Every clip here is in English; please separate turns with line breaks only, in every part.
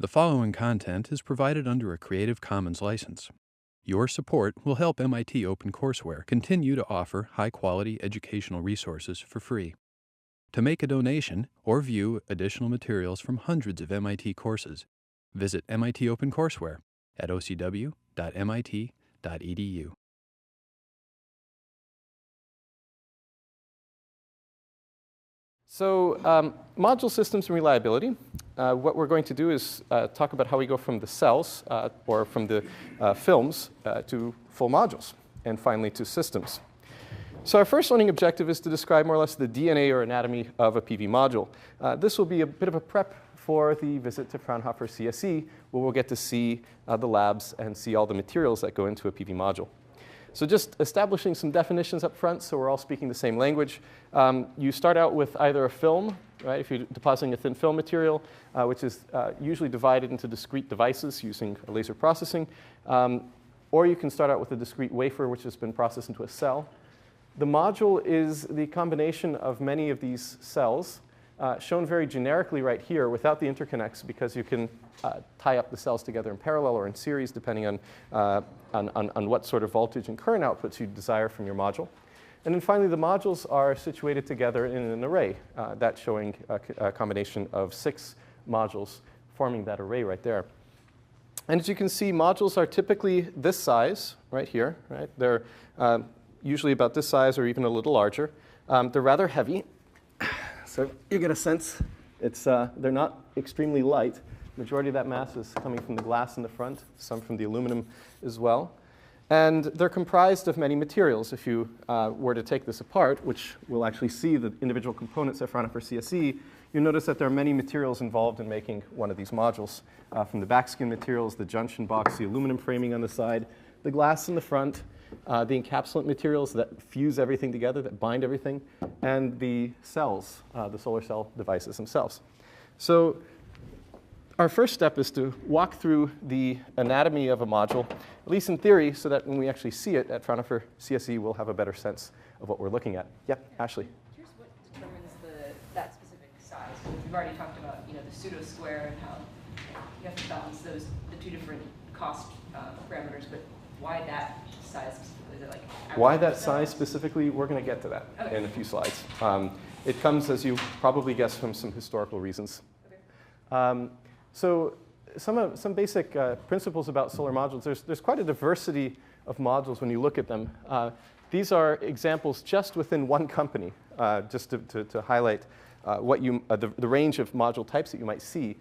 The following content is provided under a Creative Commons license. Your support will help MIT OpenCourseware continue to offer high-quality educational resources for free. To make a donation or view additional materials from hundreds of MIT courses, visit MIT OpenCourseware at ocw.mit.edu.
So module systems and reliability. What we're going to do is talk about how we go from the cells or from the films to full modules, and finally to systems. So our first learning objective is to describe more or less the DNA or anatomy of a PV module. This will be a bit of a prep for the visit to Fraunhofer CSE, where we'll get to see the labs and see all the materials that go into a PV module. So just establishing some definitions up front so we're all speaking the same language. You start out with either a film, right, if you're depositing a thin film material, which is usually divided into discrete devices using laser processing. Or you can start out with a discrete wafer, which has been processed into a cell. The module is the combination of many of these cells, shown very generically right here without the interconnects, because you can tie up the cells together in parallel or in series, depending on what sort of voltage and current outputs you desire from your module. And then finally, the modules are situated together in an array, that's showing a combination of 6 modules forming that array right there. And as you can see, modules are typically this size right here. Right? They're usually about this size or even a little larger. They're rather heavy. So you get a sense they're not extremely light. The majority of that mass is coming from the glass in the front, some from the aluminum as well. And they're comprised of many materials. If you were to take this apart, which we'll actually see the individual components at Fraunhofer CSE, you'll notice that there are many materials involved in making one of these modules. From the backskin materials, the junction box, the aluminum framing on the side, the glass in the front, the encapsulant materials that fuse everything together, that bind everything, and the cells, the solar cell devices themselves. So our first step is to walk through the anatomy of a module, at least in theory, so that when we actually see it at Fraunhofer CSE, we'll have a better sense of what we're looking at. Yep, Ashley.
Here's what determines that specific size. We've already talked about the pseudo square and how you have to balance the two different cost parameters, but why that size specifically? Is it like
why that size specifically? We're going to get to that in a few slides. It comes, as you probably guessed, from some historical reasons. Okay. So some basic principles about solar modules. There's quite a diversity of modules when you look at them. These are examples just within one company, just to highlight the range of module types that you might see.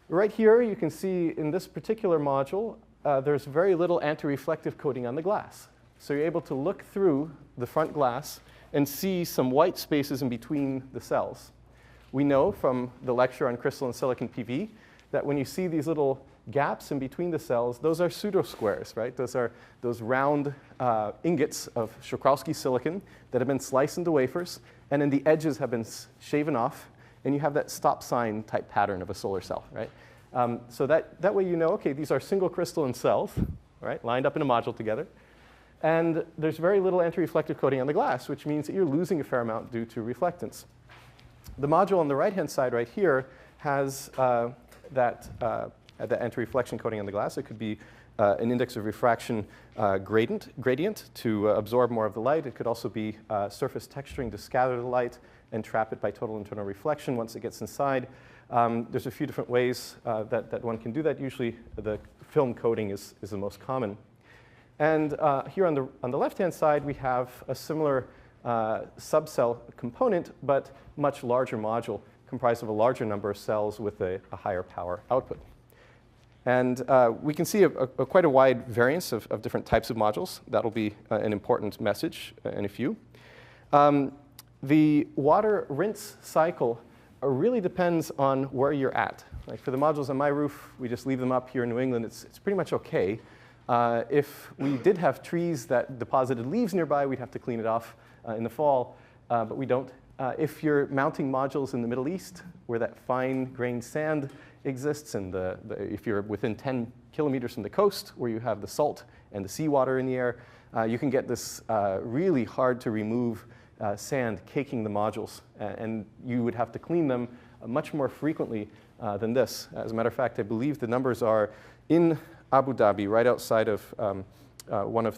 Right here, you can see in this particular module, there's very little anti-reflective coating on the glass. So you're able to look through the front glass and see some white spaces in between the cells. We know from the lecture on crystalline silicon PV that when you see these little gaps in between the cells, those are pseudo-squares, right? Those are those round ingots of Czochralski silicon that have been sliced into wafers, and then the edges have been shaven off, and you have that stop sign type pattern of a solar cell, right? So that way you know, okay, these are single crystalline cells, right, lined up in a module together. And there's very little anti-reflective coating on the glass, which means that you're losing a fair amount due to reflectance. The module on the right-hand side right here has that anti-reflection coating on the glass. It could be an index of refraction gradient to absorb more of the light. It could also be surface texturing to scatter the light and trap it by total internal reflection once it gets inside. There's a few different ways that one can do that. Usually the film coating is the most common. And here on the left-hand side, we have a similar subcell component, but much larger module comprised of a larger number of cells with a higher power output. And we can see quite a wide variance of different types of modules. That'll be an important message in a few. The water rinse cycle really depends on where you're at. Like for the modules on my roof, we just leave them up here in New England. It's pretty much OK. If we did have trees that deposited leaves nearby, we'd have to clean it off in the fall, but we don't. If you're mounting modules in the Middle East, where that fine-grained sand exists, and if you're within 10 kilometers from the coast, where you have the salt and the seawater in the air, you can get this really hard-to-remove sand caking the modules, and you would have to clean them much more frequently than this. As a matter of fact, I believe the numbers are in Abu Dhabi, right outside of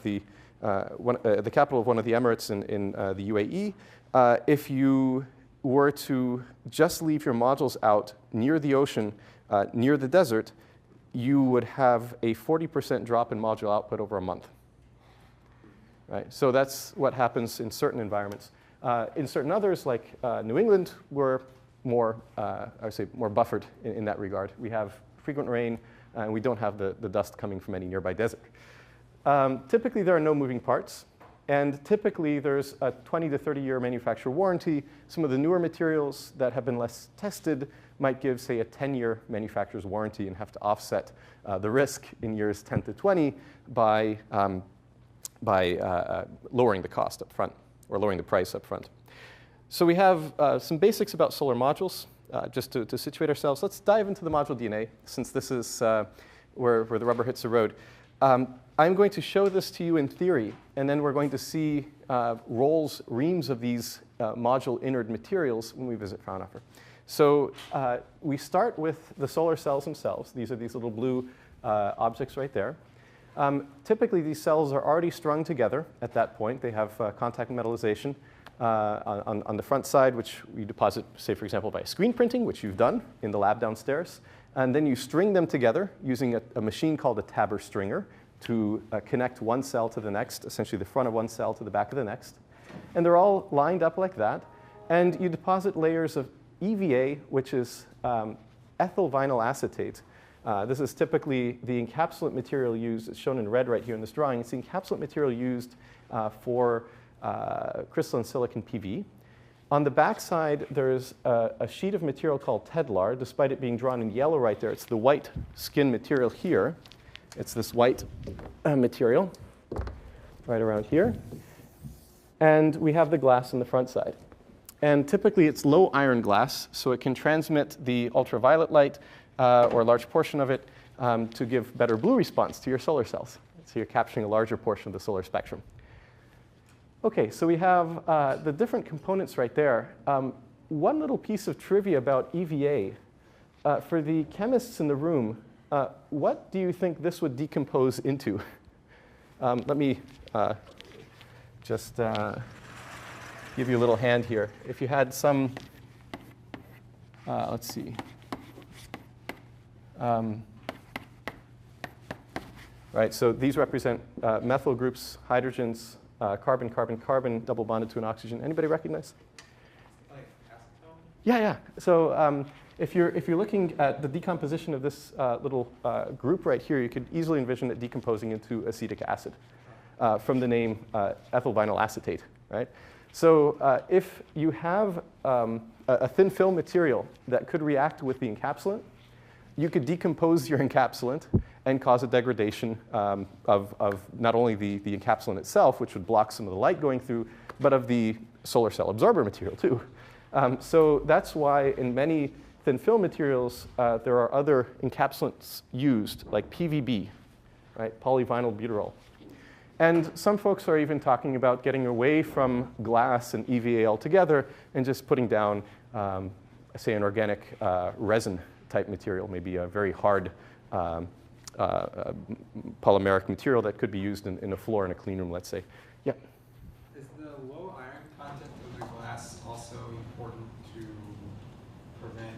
the capital of one of the Emirates in the UAE. If you were to just leave your modules out near the ocean, near the desert, you would have a 40% drop in module output over a month. Right? So that's what happens in certain environments. In certain others, like New England, we're more, I would say, more buffered in that regard. We have frequent rain, and we don't have the dust coming from any nearby desert. Typically, there are no moving parts. And typically, there's a 20 to 30-year manufacturer warranty. Some of the newer materials that have been less tested might give, say, a 10-year manufacturer's warranty and have to offset the risk in years 10 to 20 by lowering the cost up front, or lowering the price up front. So we have some basics about solar modules, just to situate ourselves. Let's dive into the module DNA, since this is where the rubber hits the road. I'm going to show this to you in theory, and then we're going to see reams of these module innard materials when we visit Fraunhofer. So we start with the solar cells themselves. These are these little blue objects right there. Typically, these cells are already strung together at that point. They have contact metallization on the front side, which we deposit, say, for example, by screen printing, which you've done in the lab downstairs. And then you string them together using a machine called a Tabber stringer to connect one cell to the next, essentially the front of one cell to the back of the next. And they're all lined up like that. And you deposit layers of EVA, which is ethyl vinyl acetate. This is typically the encapsulant material used. It's shown in red right here in this drawing. It's the encapsulant material used for crystalline silicon PV. On the back side, there's a sheet of material called Tedlar. Despite it being drawn in yellow right there, it's the white skin material here. It's this white material right around here. And we have the glass on the front side. And typically, it's low iron glass, so it can transmit the ultraviolet light, or a large portion of it, to give better blue response to your solar cells. So you're capturing a larger portion of the solar spectrum. OK, so we have the different components right there. One little piece of trivia about EVA. For the chemists in the room, what do you think this would decompose into? Let me just give you a little hand here. If you had some, let's see. Right, so these represent methyl groups, hydrogens, carbon, carbon, carbon, double bonded to an oxygen. Anybody recognize?
Like acetone?
Yeah. So if you're looking at the decomposition of this little group right here, you could easily envision it decomposing into acetic acid from the name ethyl vinyl acetate, right? So if you have a thin film material that could react with the encapsulant, you could decompose your encapsulant and cause a degradation of not only the encapsulant itself, which would block some of the light going through, but of the solar cell absorber material too. So that's why in many thin film materials, there are other encapsulants used, like PVB, right? Polyvinyl butyrol. And some folks are even talking about getting away from glass and EVA altogether and just putting down, say, an organic resin type material, maybe a very hard polymeric material that could be used in a floor in a clean room, let's say. Yeah?
Is the low iron content of the glass also important to prevent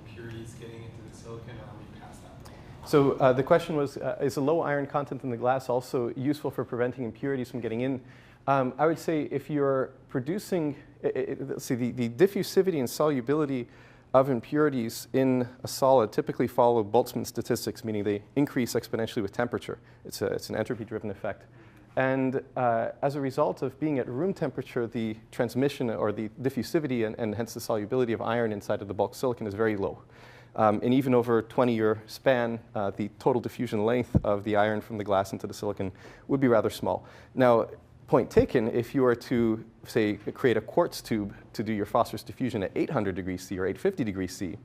impurities getting into the silicon, or are we past that?
So the question was, is the low iron content in the glass also useful for preventing impurities from getting in? I would say if you're producing, let's see, the diffusivity and solubility of impurities in a solid typically follow Boltzmann statistics, meaning they increase exponentially with temperature. It's an entropy-driven effect. And as a result of being at room temperature, the transmission or the diffusivity and hence the solubility of iron inside of the bulk silicon is very low. And even over a 20-year span, the total diffusion length of the iron from the glass into the silicon would be rather small. Now, point taken, if you were to, say, create a quartz tube to do your phosphorus diffusion at 800 degrees C or 850 degrees C,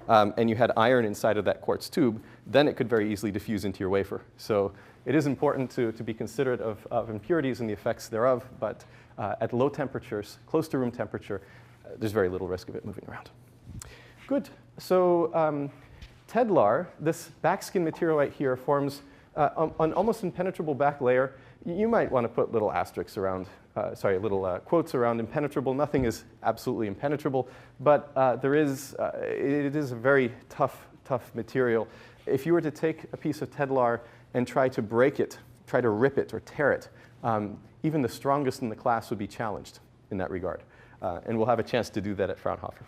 and you had iron inside of that quartz tube, then it could very easily diffuse into your wafer. So it is important to be considerate of impurities and the effects thereof, but at low temperatures, close to room temperature, there's very little risk of it moving around. Good. So Tedlar, this backskin material right here, forms an almost impenetrable back layer. You might want to put little asterisks around, little quotes around impenetrable. Nothing is absolutely impenetrable, but it is a very tough material. If you were to take a piece of Tedlar and try to break it, try to rip it or tear it, even the strongest in the class would be challenged in that regard. And we'll have a chance to do that at Fraunhofer.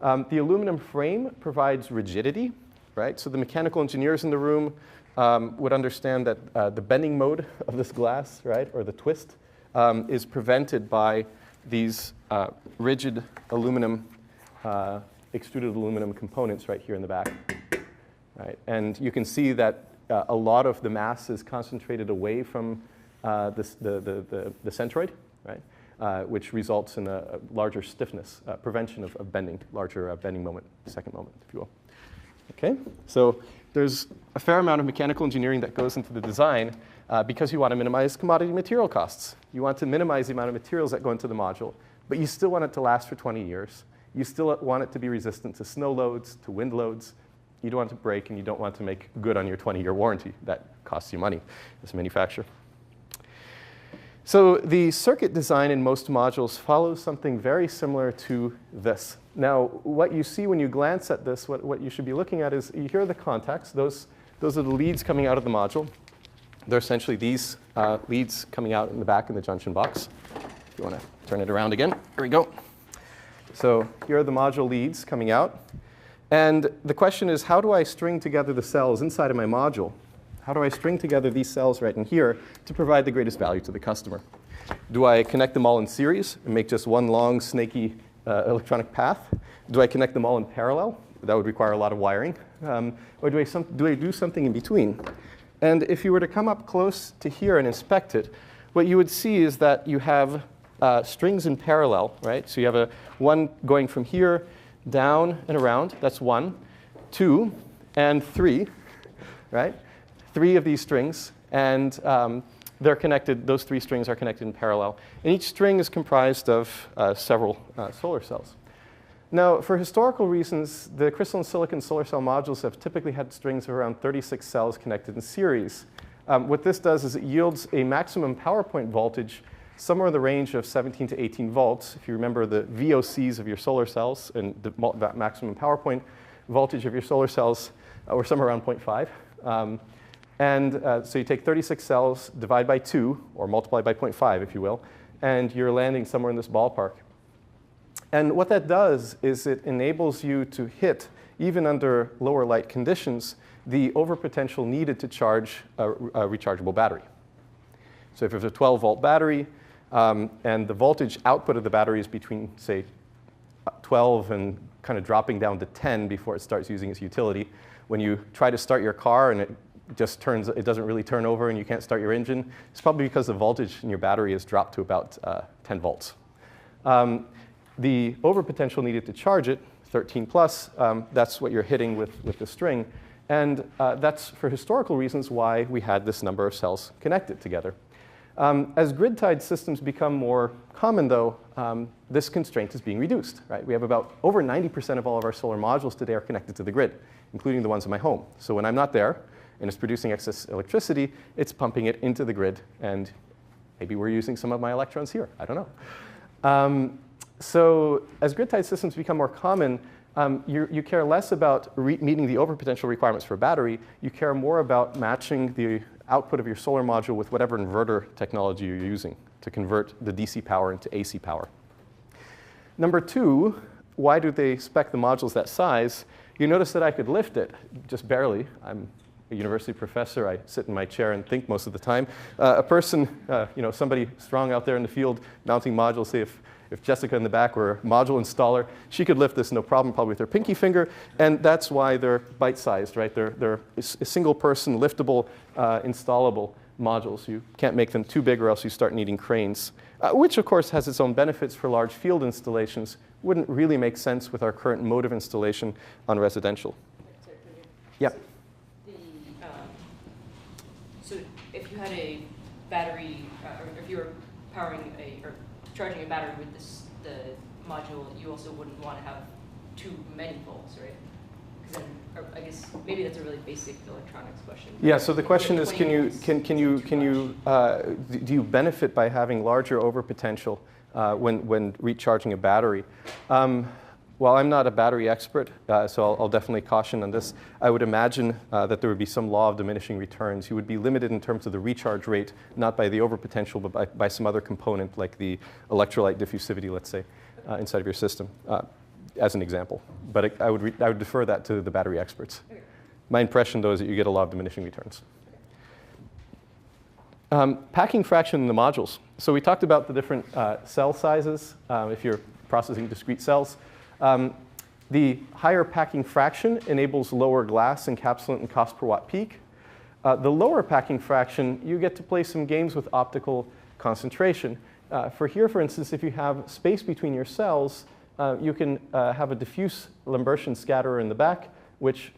The aluminum frame provides rigidity, right? So the mechanical engineers in the room would understand that the bending mode of this glass, right, or the twist, is prevented by these rigid aluminum, extruded aluminum components right here in the back, right? And you can see that a lot of the mass is concentrated away from the centroid, right, which results in a larger stiffness, prevention of bending, larger bending moment, second moment, if you will. Okay, so there's a fair amount of mechanical engineering that goes into the design because you want to minimize commodity material costs. You want to minimize the amount of materials that go into the module, but you still want it to last for 20 years. You still want it to be resistant to snow loads, to wind loads. You don't want it to break, and you don't want to make good on your 20-year warranty. That costs you money as a manufacturer. So the circuit design in most modules follows something very similar to this. Now, what you see when you glance at this, what you should be looking at is, here are the contacts. Those are the leads coming out of the module. They're essentially these leads coming out in the back in the junction box. If you want to turn it around again, here we go. So here are the module leads coming out. And the question is, how do I string together the cells inside of my module? How do I string together these cells right in here to provide the greatest value to the customer? Do I connect them all in series and make just one long, snaky electronic path? Do I connect them all in parallel? That would require a lot of wiring. Or do I do something in between? And if you were to come up close to here and inspect it, what you would see is that you have strings in parallel, right? So you have one going from here down and around. That's 1, 2, and 3, right? 3 of these strings, and they're connected. Those 3 strings are connected in parallel. And each string is comprised of several solar cells. Now, for historical reasons, the crystalline silicon solar cell modules have typically had strings of around 36 cells connected in series. What this does is it yields a maximum power point voltage somewhere in the range of 17 to 18 volts. If you remember the VOCs of your solar cells and that maximum power point voltage of your solar cells were somewhere around 0.5. So you take 36 cells, divide by 2, or multiply by 0.5, if you will, and you're landing somewhere in this ballpark. And what that does is it enables you to hit, even under lower light conditions, the overpotential needed to charge a rechargeable battery. So if it's a 12-volt battery, and the voltage output of the battery is between, say, 12 and kind of dropping down to 10 before it starts using its utility, when you try to start your car and it doesn't really turn over and you can't start your engine, it's probably because the voltage in your battery has dropped to about 10 volts. The overpotential needed to charge it, 13 plus, that's what you're hitting with the string. And that's, for historical reasons, why we had this number of cells connected together. As grid-tied systems become more common, though, this constraint is being reduced. Right? We have over 90% of all of our solar modules today are connected to the grid, including the ones in my home. So when I'm not there and it's producing excess electricity, it's pumping it into the grid. And maybe we're using some of my electrons here. I don't know. So as grid-tied systems become more common, you care less about meeting the overpotential requirements for a battery. You care more about matching the output of your solar module with whatever inverter technology you're using to convert the DC power into AC power. Number 2, why do they spec the modules that size? You notice that I could lift it, just barely. I'm a university professor. I sit in my chair and think most of the time. A person, somebody strong out there in the field mounting modules, say if Jessica in the back were a module installer, she could lift this no problem, probably with her pinky finger. And that's why they're bite-sized, right? They're a single-person, liftable, installable modules. You can't make them too big or else you start needing cranes, which, of course, has its own benefits for large field installations. Wouldn't really make sense with our current mode of installation on residential. Yeah.
So if you had a battery, or if you were powering or charging a battery with the module, you also wouldn't want to have too many volts, right? Because then, or I guess maybe that's a really basic electronics question.
Yeah. So the question is,
20 volts
do you benefit by having larger overpotential when recharging a battery? Well, I'm not a battery expert, so I'll definitely caution on this. I would imagine that there would be some law of diminishing returns. You would be limited in terms of the recharge rate, not by the overpotential, but by some other component, like the electrolyte diffusivity, let's say, inside of your system, as an example. But I would defer that to the battery experts.
Okay.
My impression, though, is that you get a law of diminishing returns. Packing fraction in the modules. So we talked about the different cell sizes if you're processing discrete cells. The higher packing fraction enables lower glass encapsulant and cost per watt peak. The lower packing fraction, you get to play some games with optical concentration. For here, for instance, if you have space between your cells, you can have a diffuse Lambertian scatterer in the back, which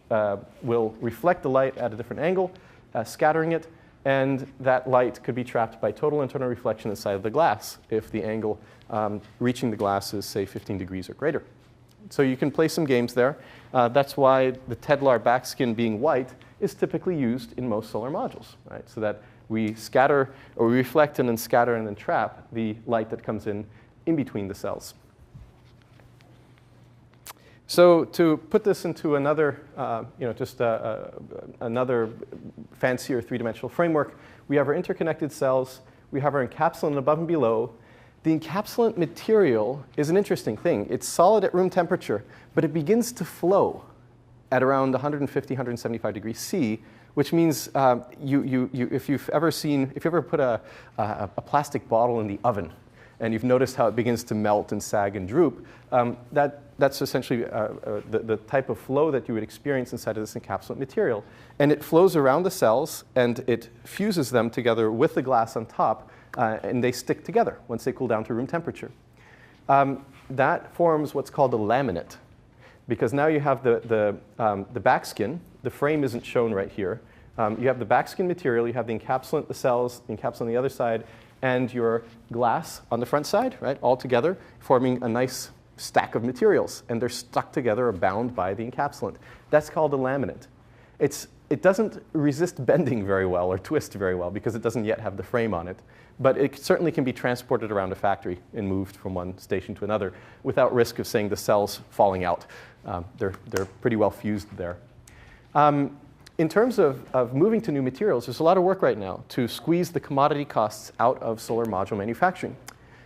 will reflect the light at a different angle, scattering it, and that light could be trapped by total internal reflection inside of the glass if the angle reaching the glass is, say, 15 degrees or greater. So you can play some games there. That's why the Tedlar backskin being white is typically used in most solar modules, right? So that we scatter, or we reflect and then scatter and then trap the light that comes in between the cells. So to put this into another, another fancier three-dimensional framework, we have our interconnected cells, we have our encapsulant above and below. The encapsulant material is an interesting thing. It's solid at room temperature, but it begins to flow at around 150, 175 degrees C, which means if you've ever put a plastic bottle in the oven, and you've noticed how it begins to melt and sag and droop, that's essentially the type of flow that you would experience inside of this encapsulant material. And it flows around the cells, and it fuses them together with the glass on top, and they stick together once they cool down to room temperature. That forms what's called a laminate, because now you have the backskin. The frame isn't shown right here. You have the backskin material, you have the encapsulant, the cells, the encapsulant on the other side, and your glass on the front side, right, all together, forming a nice stack of materials. And they're stuck together or bound by the encapsulant. That's called a laminate. It doesn't resist bending very well or twist very well because it doesn't yet have the frame on it. But it certainly can be transported around a factory and moved from one station to another without risk of, saying, the cells falling out. They're pretty well fused there. In terms of moving to new materials, there's a lot of work right now to squeeze the commodity costs out of solar module manufacturing.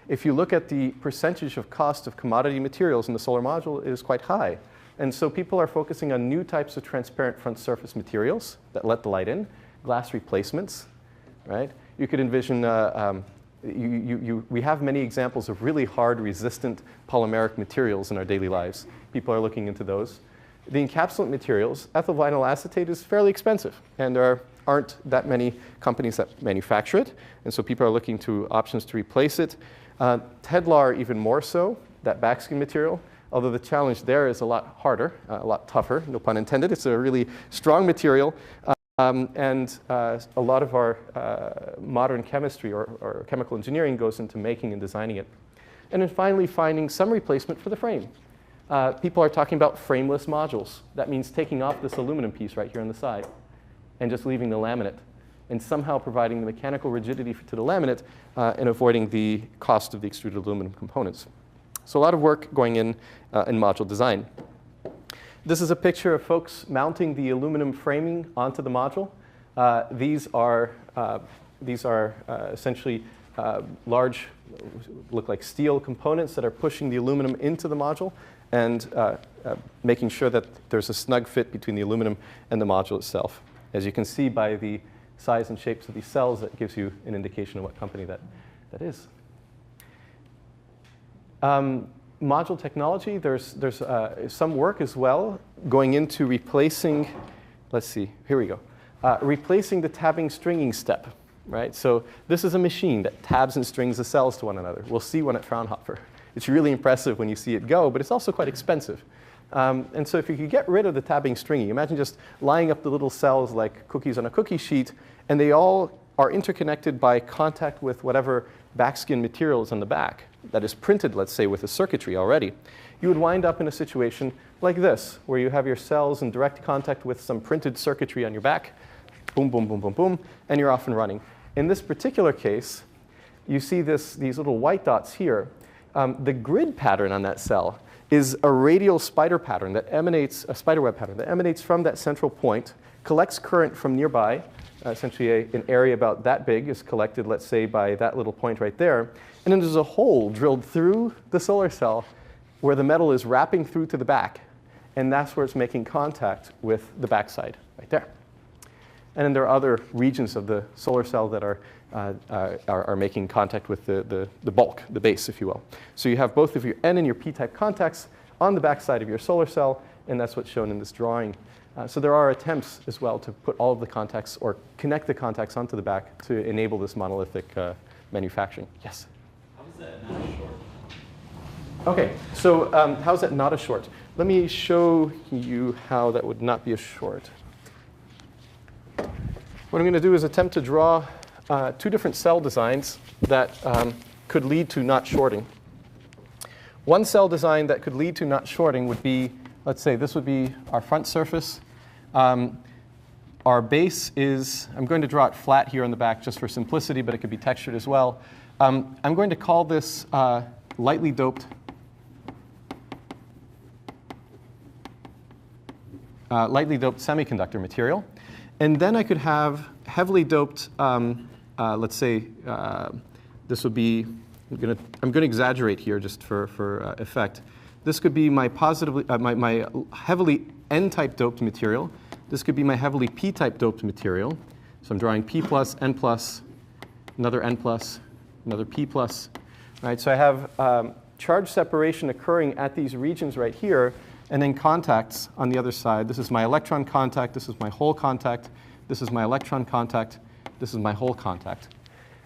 If you look at the percentage of cost of commodity materials in the solar module, it is quite high. And so people are focusing on new types of transparent front surface materials that let the light in, glass replacements, right? You could envision, we have many examples of really hard, resistant polymeric materials in our daily lives. People are looking into those. The encapsulant materials, ethyl vinyl acetate is fairly expensive, and there aren't that many companies that manufacture it, and so people are looking to options to replace it. Tedlar even more so, that backskin material, although the challenge there is a lot harder, a lot tougher, no pun intended. It's a really strong material, and a lot of our modern chemistry or chemical engineering goes into making and designing it. And then finally, finding some replacement for the frame. People are talking about frameless modules. That means taking off this aluminum piece right here on the side and just leaving the laminate, and somehow providing the mechanical rigidity to the laminate and avoiding the cost of the extruded aluminum components. So a lot of work going in module design. This is a picture of folks mounting the aluminum framing onto the module. These are essentially large, look like steel components that are pushing the aluminum into the module and making sure that there's a snug fit between the aluminum and the module itself. As you can see by the size and shapes of these cells, that gives you an indication of what company that is. Module technology, there's some work as well going into replacing, let's see, here we go, replacing the tabbing stringing step, right? So this is a machine that tabs and strings the cells to one another. We'll see one at Fraunhofer. It's really impressive when you see it go, but it's also quite expensive. And so if you could get rid of the tabbing stringing, imagine just lining up the little cells like cookies on a cookie sheet, and they all are interconnected by contact with whatever backskin material is on the back. that is printed, let's say, with a circuitry already, you would wind up in a situation like this, where you have your cells in direct contact with some printed circuitry on your back, boom, boom, boom, boom, boom, and you're off and running. In this particular case, you see these little white dots here. The grid pattern on that cell is a radial spider pattern that emanates, a spider web pattern that emanates from that central point, collects current from nearby. Essentially, an area about that big is collected, let's say, by that little point right there. And then there's a hole drilled through the solar cell where the metal is wrapping through to the back. And that's where it's making contact with the backside right there. And then there are other regions of the solar cell that are making contact with the bulk, the base, if you will. So you have both of your N and your P-type contacts on the backside of your solar cell, and that's what's shown in this drawing. So there are attempts as well to put all of the contacts or connect the contacts onto the back to enable this monolithic manufacturing. Yes?
How is that not a short?
OK, so how is that not a short? Let me show you how that would not be a short. What I'm going to do is attempt to draw two different cell designs that could lead to not shorting. One cell design that could lead to not shorting would be, let's say this would be our front surface. Our base is, I'm going to draw it flat here on the back just for simplicity, but it could be textured as well. I'm going to call this lightly doped semiconductor material. And then I could have heavily doped, let's say, this would be, I'm going to exaggerate here just for effect. This could be my my heavily N-type doped material. This could be my heavily P-type doped material. So I'm drawing P plus, N plus, another N plus, another P plus. Right? So I have charge separation occurring at these regions right here, and then contacts on the other side. This is my electron contact. This is my hole contact. This is my electron contact. This is my hole contact.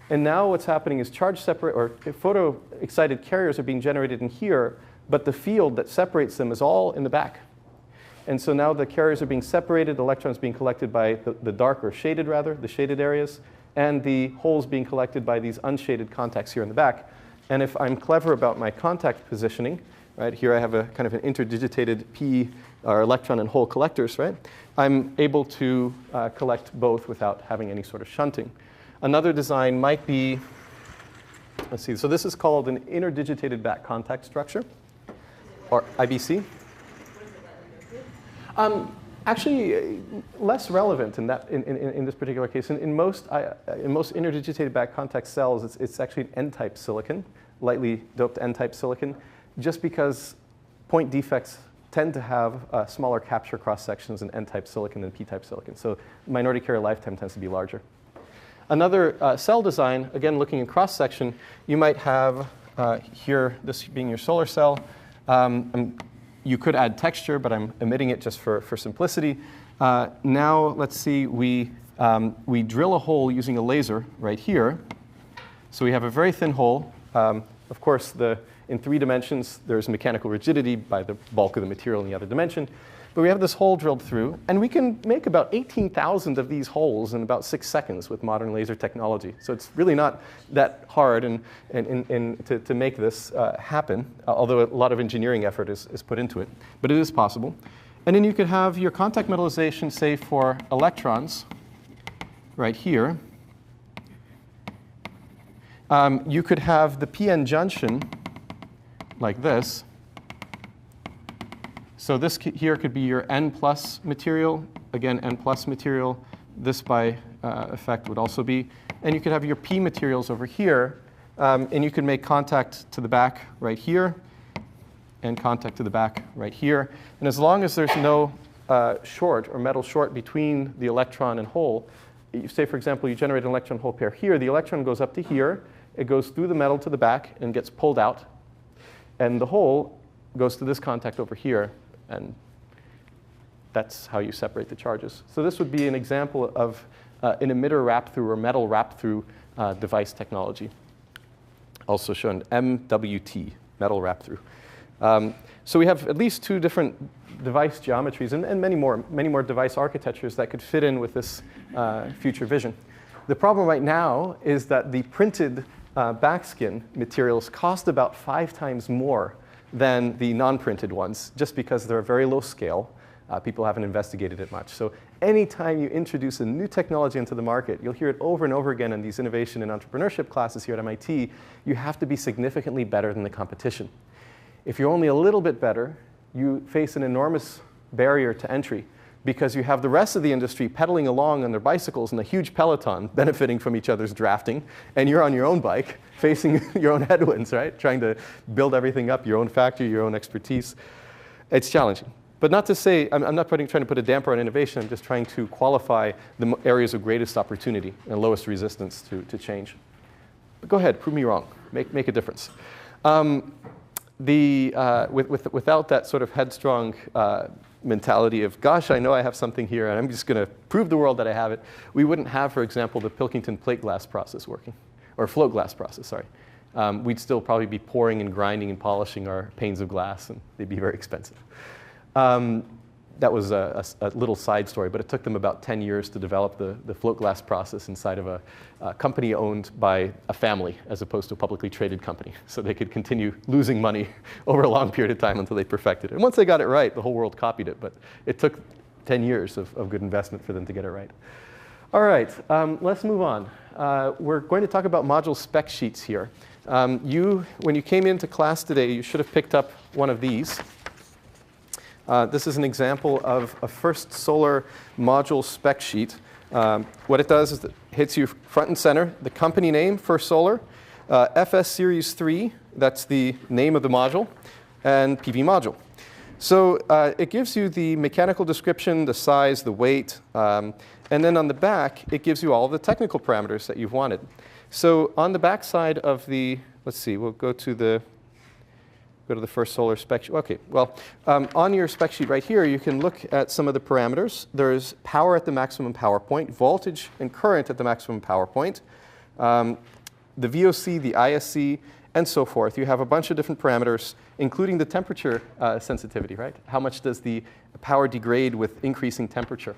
And now what's happening is charge separate, or photo-excited carriers are being generated in here, but the field that separates them is all in the back. And so now the carriers are being separated, electrons being collected by the dark, or shaded rather, the shaded areas, and the holes being collected by these unshaded contacts here in the back. And if I'm clever about my contact positioning, right, here I have a kind of an interdigitated P, or electron and hole collectors, right? I'm able to collect both without having any sort of shunting. Another design might be, let's see, so this is called an interdigitated back contact structure, or IBC. Actually, less relevant in this particular case. In most interdigitated back contact cells, it's actually an N-type silicon, lightly doped N-type silicon, just because point defects tend to have smaller capture cross sections in N-type silicon than P-type silicon. So minority carrier lifetime tends to be larger. Another cell design, again looking in cross section, you might have here, this being your solar cell. You could add texture, but I'm omitting it just for simplicity. Now let's see, we drill a hole using a laser right here. So we have a very thin hole. Of course, in 3 dimensions, there's mechanical rigidity by the bulk of the material in the other dimension. But we have this hole drilled through, and we can make about 18,000 of these holes in about 6 seconds with modern laser technology. So it's really not that hard to make this happen, although a lot of engineering effort is put into it. But it is possible. And then you could have your contact metallization, say, for electrons right here. You could have the PN junction like this. So this here could be your N plus material. Again, N plus material. This by effect would also be. And you could have your P materials over here. And you could make contact to the back right here and contact to the back right here. And as long as there's no short or metal short between the electron and hole, say, for example, you generate an electron hole pair here. The electron goes up to here. It goes through the metal to the back and gets pulled out. And the hole goes to this contact over here. And that's how you separate the charges. So this would be an example of an emitter wrap-through or metal wrap-through device technology. Also shown MWT, metal wrap-through. So we have at least 2 different device geometries and many more device architectures that could fit in with this future vision. The problem right now is that the printed backskin materials cost about 5 times more than the non-printed ones, just because they're a very low scale. People haven't investigated it much. So anytime you introduce a new technology into the market, you'll hear it over and over again in these innovation and entrepreneurship classes here at MIT, you have to be significantly better than the competition. If you're only a little bit better, you face an enormous barrier to entry, because you have the rest of the industry pedaling along on their bicycles in a huge peloton, benefiting from each other's drafting, and you're on your own bike, facing your own headwinds, right? Trying to build everything up, your own factory, your own expertise. It's challenging. But not to say, I'm not trying to put a damper on innovation, I'm just trying to qualify the areas of greatest opportunity and lowest resistance to change. But go ahead, prove me wrong, make a difference. Without that sort of headstrong mentality of, gosh, I know I have something here, and I'm just going to prove the world that I have it, we wouldn't have, for example, the Pilkington plate glass process working, or float glass process, sorry. We'd still probably be pouring and grinding and polishing our panes of glass, and they'd be very expensive. That was a little side story, but it took them about 10 years to develop the float glass process inside of a company owned by a family as opposed to a publicly traded company. So they could continue losing money over a long period of time until they perfected it. And once they got it right, the whole world copied it. But it took 10 years of good investment for them to get it right. All right, let's move on. We're going to talk about module spec sheets here. When you came into class today, you should have picked up one of these. This is an example of a First Solar module spec sheet. What it does is it hits you front and center, the company name, First Solar, FS Series 3, that's the name of the module, and PV module. So it gives you the mechanical description, the size, the weight, and then on the back, it gives you all the technical parameters that you've wanted. So on the back side of the, let's see, we'll go to the First Solar spec sheet. OK, well, on your spec sheet right here, you can look at some of the parameters. There's power at the maximum power point, voltage and current at the maximum power point, the VOC, the ISC, and so forth. You have a bunch of different parameters, including the temperature sensitivity, right? How much does the power degrade with increasing temperature?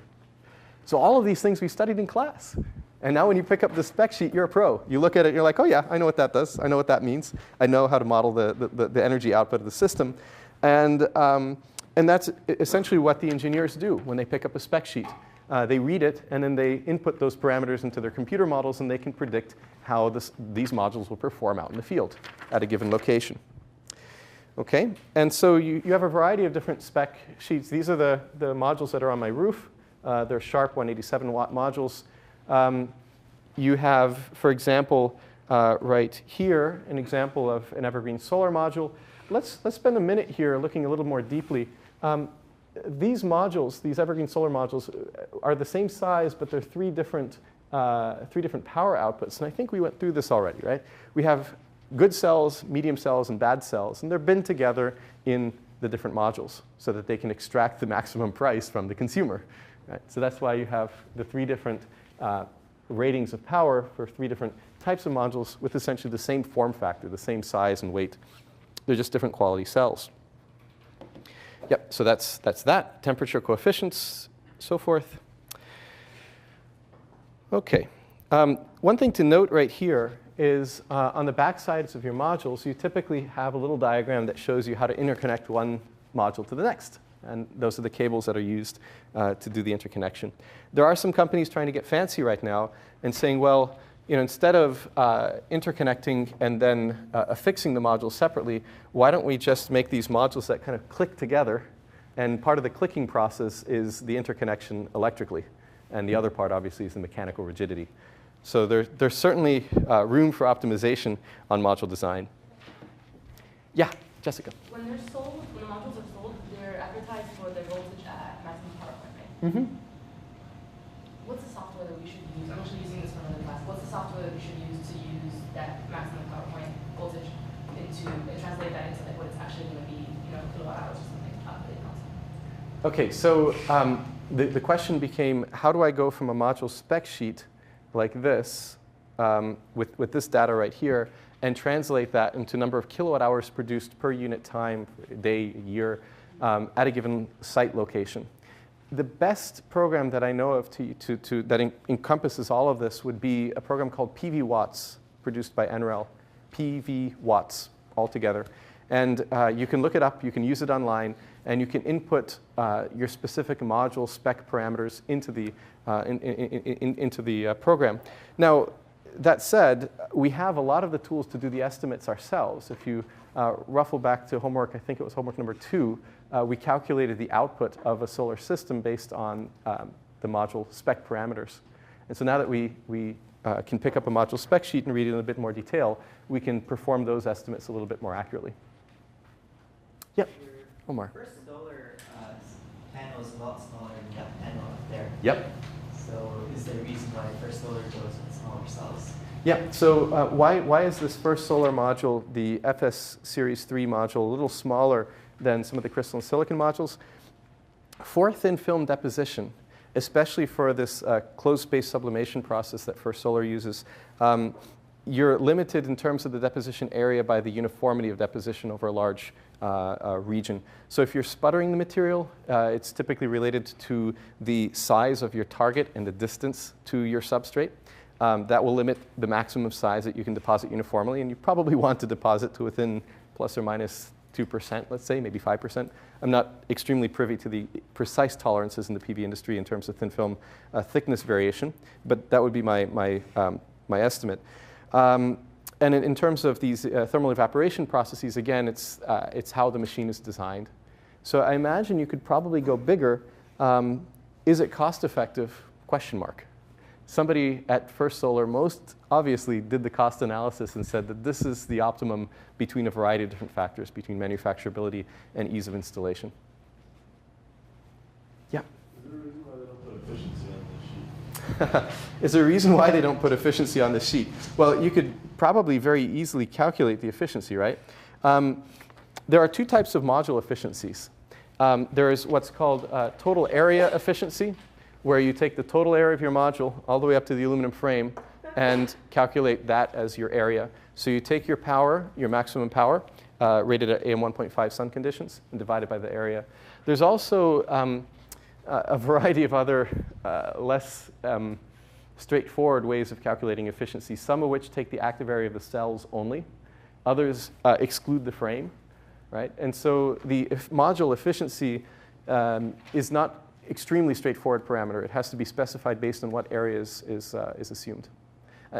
So all of these things we studied in class. And now when you pick up the spec sheet, you're a pro. You look at it, you're like, oh yeah, I know what that does. I know what that means. I know how to model the energy output of the system. And that's essentially what the engineers do when they pick up a spec sheet. They read it, and then they input those parameters into their computer models, and they can predict how these modules will perform out in the field at a given location. OK, and so you have a variety of different spec sheets. These are the modules that are on my roof. They're Sharp 187-watt modules. You have, for example, right here, an example of an evergreen solar module. Let's spend a minute here looking a little more deeply. These modules, these evergreen solar modules, are the same size, but they're three different power outputs. And I think we went through this already, right? We have good cells, medium cells, and bad cells. And they're bin together in the different modules so that they can extract the maximum price from the consumer. Right? So that's why you have the three different ratings of power for three different types of modules with essentially the same form factor, the same size and weight. They're just different quality cells. Yep, so that's that. Temperature coefficients, so forth. OK. One thing to note right here is on the back sides of your modules, you typically have a little diagram that shows you how to interconnect one module to the next. And those are the cables that are used to do the interconnection. There are some companies trying to get fancy right now and saying, well, instead of interconnecting and then affixing the modules separately, why don't we just make these modules that kind of click together? And part of the clicking process is the interconnection electrically. And the other part, obviously, is the mechanical rigidity. So there's certainly room for optimization on module design. Yeah, Jessica.
When they're sold, when the modules are sold, they're advertised for their voltage at maximum power point, right?
Mm-hmm.
What's the software that we should use? I'm actually using this for another class. What's the software that we should use to use that maximum power point voltage and translate that into like what it's actually going to be, kilowatt hours or something?
OK, so the question became, how do I go from a module spec sheet like this with this data right here and translate that into number of kilowatt hours produced per unit time, day, year, at a given site location? The best program that I know of that encompasses all of this would be a program called PV Watts produced by NREL, PV watts altogether. And you can look it up, you can use it online, and you can input your specific module spec parameters into the program. Now, that said, we have a lot of the tools to do the estimates ourselves. If you ruffle back to homework, I think it was homework number 2, we calculated the output of a solar system based on the module spec parameters. And so now that we can pick up a module spec sheet and read it in a bit more detail, we can perform those estimates a little bit more accurately. Yep, Omar.
First solar panel is a lot smaller than that panel up there.
Yep.
So is there a reason why First Solar goes with smaller cells?
Yeah, so why is this First Solar module, the FS Series 3 module, a little smaller than some of the crystalline silicon modules? For thin film deposition, especially for this closed space sublimation process that First Solar uses, you're limited in terms of the deposition area by the uniformity of deposition over a large region. So if you're sputtering the material, it's typically related to the size of your target and the distance to your substrate. That will limit the maximum size that you can deposit uniformly, and you probably want to deposit to within plus or minus 2%, let's say, maybe 5%. I'm not extremely privy to the precise tolerances in the PV industry in terms of thin film thickness variation, but that would be my estimate. And in terms of these thermal evaporation processes, again, it's how the machine is designed. So I imagine you could probably go bigger. Is it cost effective? Question mark. Somebody at First Solar most obviously did the cost analysis and said that this is the optimum between a variety of different factors, between manufacturability and ease of installation. Yeah? Is there a reason why they don't put efficiency on this sheet? Well, you could probably very easily calculate the efficiency, right? There are two types of module efficiencies. There is what's called total area efficiency, where you take the total area of your module all the way up to the aluminum frame and calculate that as your area. So you take your power, your maximum power, rated at AM 1.5 sun conditions, and divide it by the area. There's also a variety of other less straightforward ways of calculating efficiency, some of which take the active area of the cells only. Others exclude the frame, right? And so the module efficiency is not extremely straightforward parameter. It has to be specified based on what area is assumed.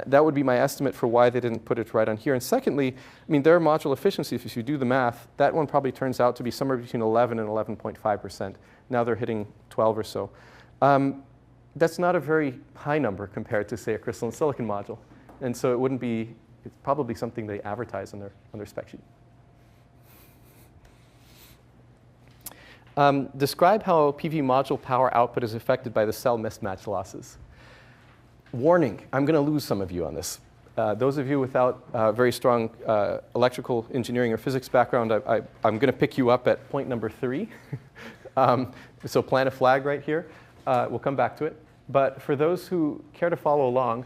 That would be my estimate for why they didn't put it right on here. And secondly, I mean, their module efficiency, if you do the math, that one probably turns out to be somewhere between 11 and 11.5%. Now they're hitting 12 or so. That's not a very high number compared to, say, a crystalline silicon module. And so it wouldn't be, it's probably something they advertise on their spec sheet. Describe how PV module power output is affected by the cell mismatch losses. Warning, I'm going to lose some of you on this. Those of you without very strong electrical engineering or physics background, I'm going to pick you up at point number 3. So plant a flag right here. We'll come back to it. But for those who care to follow along,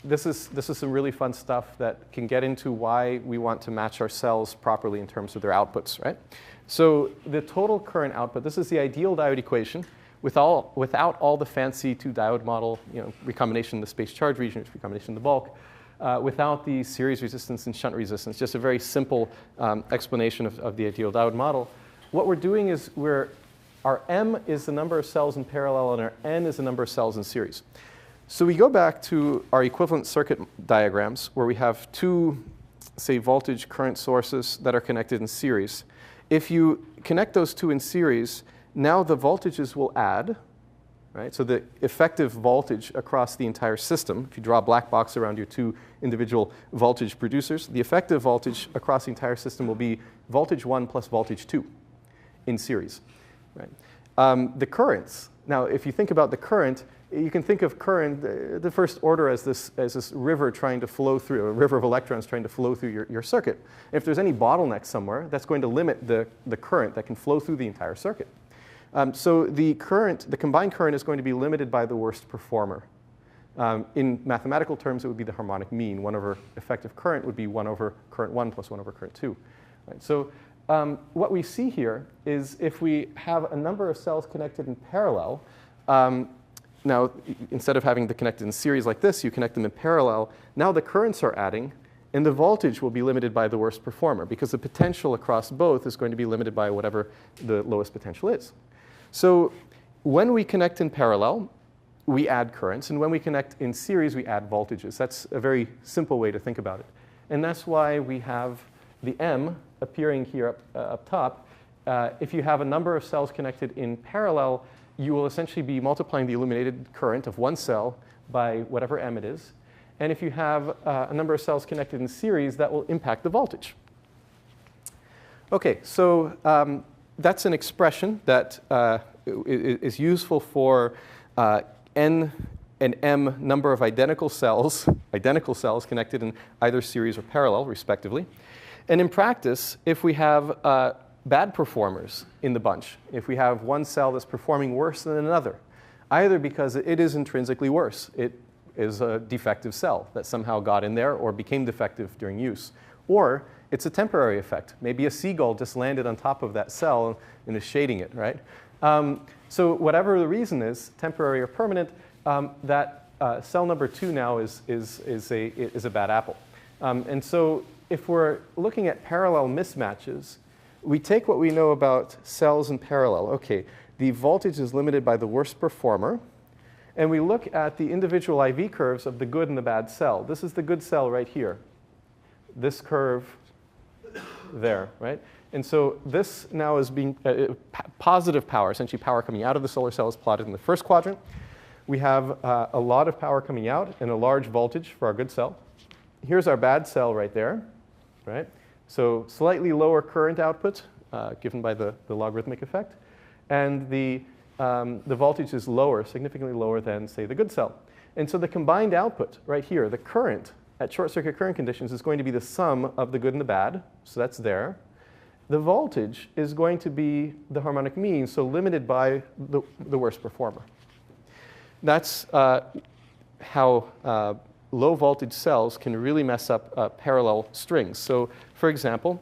this is some really fun stuff that can get into why we want to match our cells properly in terms of their outputs, right? So the total current output, this is the ideal diode equation without all the fancy 2-diode model, recombination in the space charge region, recombination in the bulk, without the series resistance and shunt resistance, just a very simple explanation of the ideal diode model. What we're doing is our M is the number of cells in parallel and our N is the number of cells in series. So we go back to our equivalent circuit diagrams where we have two, say, voltage current sources that are connected in series. If you connect those two in series, now the voltages will add, right? So the effective voltage across the entire system, if you draw a black box around your two individual voltage producers, the effective voltage across the entire system will be voltage 1 plus voltage 2 in series, right? The currents, now if you think about the current, you can think of current, the first order as this river trying to flow through, a river of electrons trying to flow through your circuit. If there's any bottleneck somewhere, that's going to limit the current that can flow through the entire circuit. So the combined current is going to be limited by the worst performer. In mathematical terms, it would be the harmonic mean. 1 over effective current would be 1 over current 1 plus 1 over current 2. Right? So what we see here is if we have a number of cells connected in parallel, now, instead of having to connect in series like this, you connect them in parallel. Now the currents are adding, and the voltage will be limited by the worst performer, because the potential across both is going to be limited by whatever the lowest potential is. So when we connect in parallel, we add currents, and when we connect in series, we add voltages. That's a very simple way to think about it. And that's why we have the M appearing here up top. If you have a number of cells connected in parallel, you will essentially be multiplying the illuminated current of one cell by whatever M it is. And if you have a number of cells connected in series, that will impact the voltage. OK, so that's an expression that is useful for N and M number of identical cells connected in either series or parallel, respectively. And in practice, if we have bad performers in the bunch, if we have one cell that's performing worse than another, either because it is intrinsically worse, it is a defective cell that somehow got in there or became defective during use, or it's a temporary effect. Maybe a seagull just landed on top of that cell and is shading it, right? So whatever the reason is, temporary or permanent, that cell number 2 now is a bad apple. And so if we're looking at parallel mismatches, we take what we know about cells in parallel. OK, the voltage is limited by the worst performer. And we look at the individual IV curves of the good and the bad cell. This is the good cell right here. This curve there, right? And so this now is being positive power, essentially power coming out of the solar cell, is plotted in the first quadrant. We have a lot of power coming out and a large voltage for our good cell. Here's our bad cell right there, right? So slightly lower current output given by the logarithmic effect. And the voltage is lower, significantly lower than, say, the good cell. And so the combined output right here, the current at short circuit current conditions, is going to be the sum of the good and the bad. So that's there. The voltage is going to be the harmonic mean, so limited by the worst performer. That's how low voltage cells can really mess up parallel strings. So for example,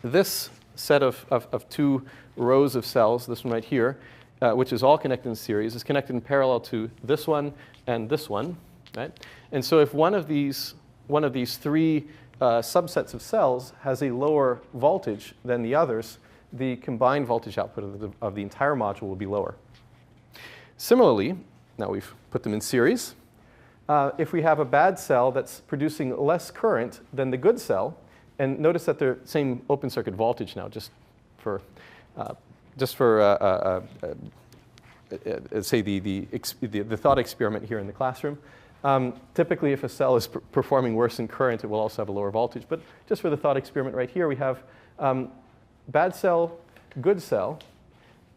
this set of 2 rows of cells, this one right here, which is all connected in series, is connected in parallel to this one and this one, right? And so if one of these 3 subsets of cells has a lower voltage than the others, the combined voltage output of the entire module will be lower. Similarly, now we've put them in series. If we have a bad cell that's producing less current than the good cell, and notice that they're same open circuit voltage now, just for say the thought experiment here in the classroom. Typically, if a cell is performing worse in current, it will also have a lower voltage. But just for the thought experiment right here, we have bad cell, good cell.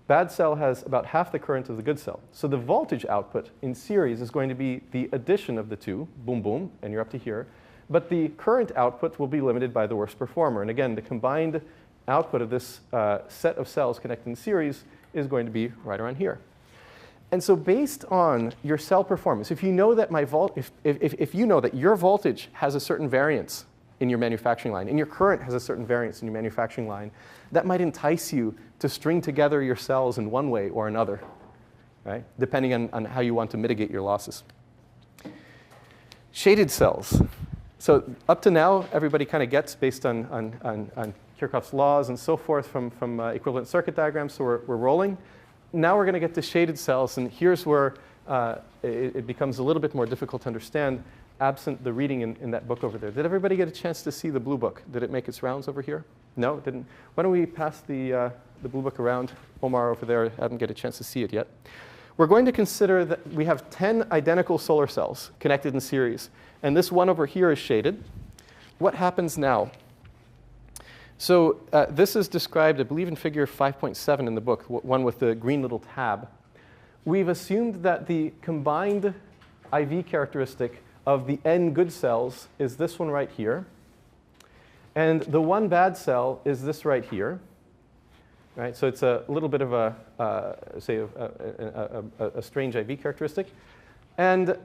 Bad cell has about half the current of the good cell. So the voltage output in series is going to be the addition of the 2, boom, boom, and you're up to here. But the current output will be limited by the worst performer. And again, the combined output of this set of cells connected in series is going to be right around here. And so based on your cell performance, if you know that if you know that your voltage has a certain variance in your manufacturing line, and your current has a certain variance in your manufacturing line, that might entice you to string together your cells in one way or another, right? Depending on how you want to mitigate your losses. Shaded cells. So up to now, everybody kind of gets based on Kirchhoff's laws and so forth from equivalent circuit diagrams, so we're rolling. Now we're going to get to shaded cells, and here's where it becomes a little bit more difficult to understand, absent the reading in that book over there. Did everybody get a chance to see the blue book? Did it make its rounds over here? No, it didn't. Why don't we pass the blue book around? Omar over there hadn't get a chance to see it yet. We're going to consider that we have 10 identical solar cells connected in series, and this one over here is shaded. What happens now? So this is described, I believe, in figure 5.7 in the book, one with the green little tab. We've assumed that the combined IV characteristic of the n good cells is this one right here. And the one bad cell is this right here. Right? So it's a little bit of a strange IV characteristic. And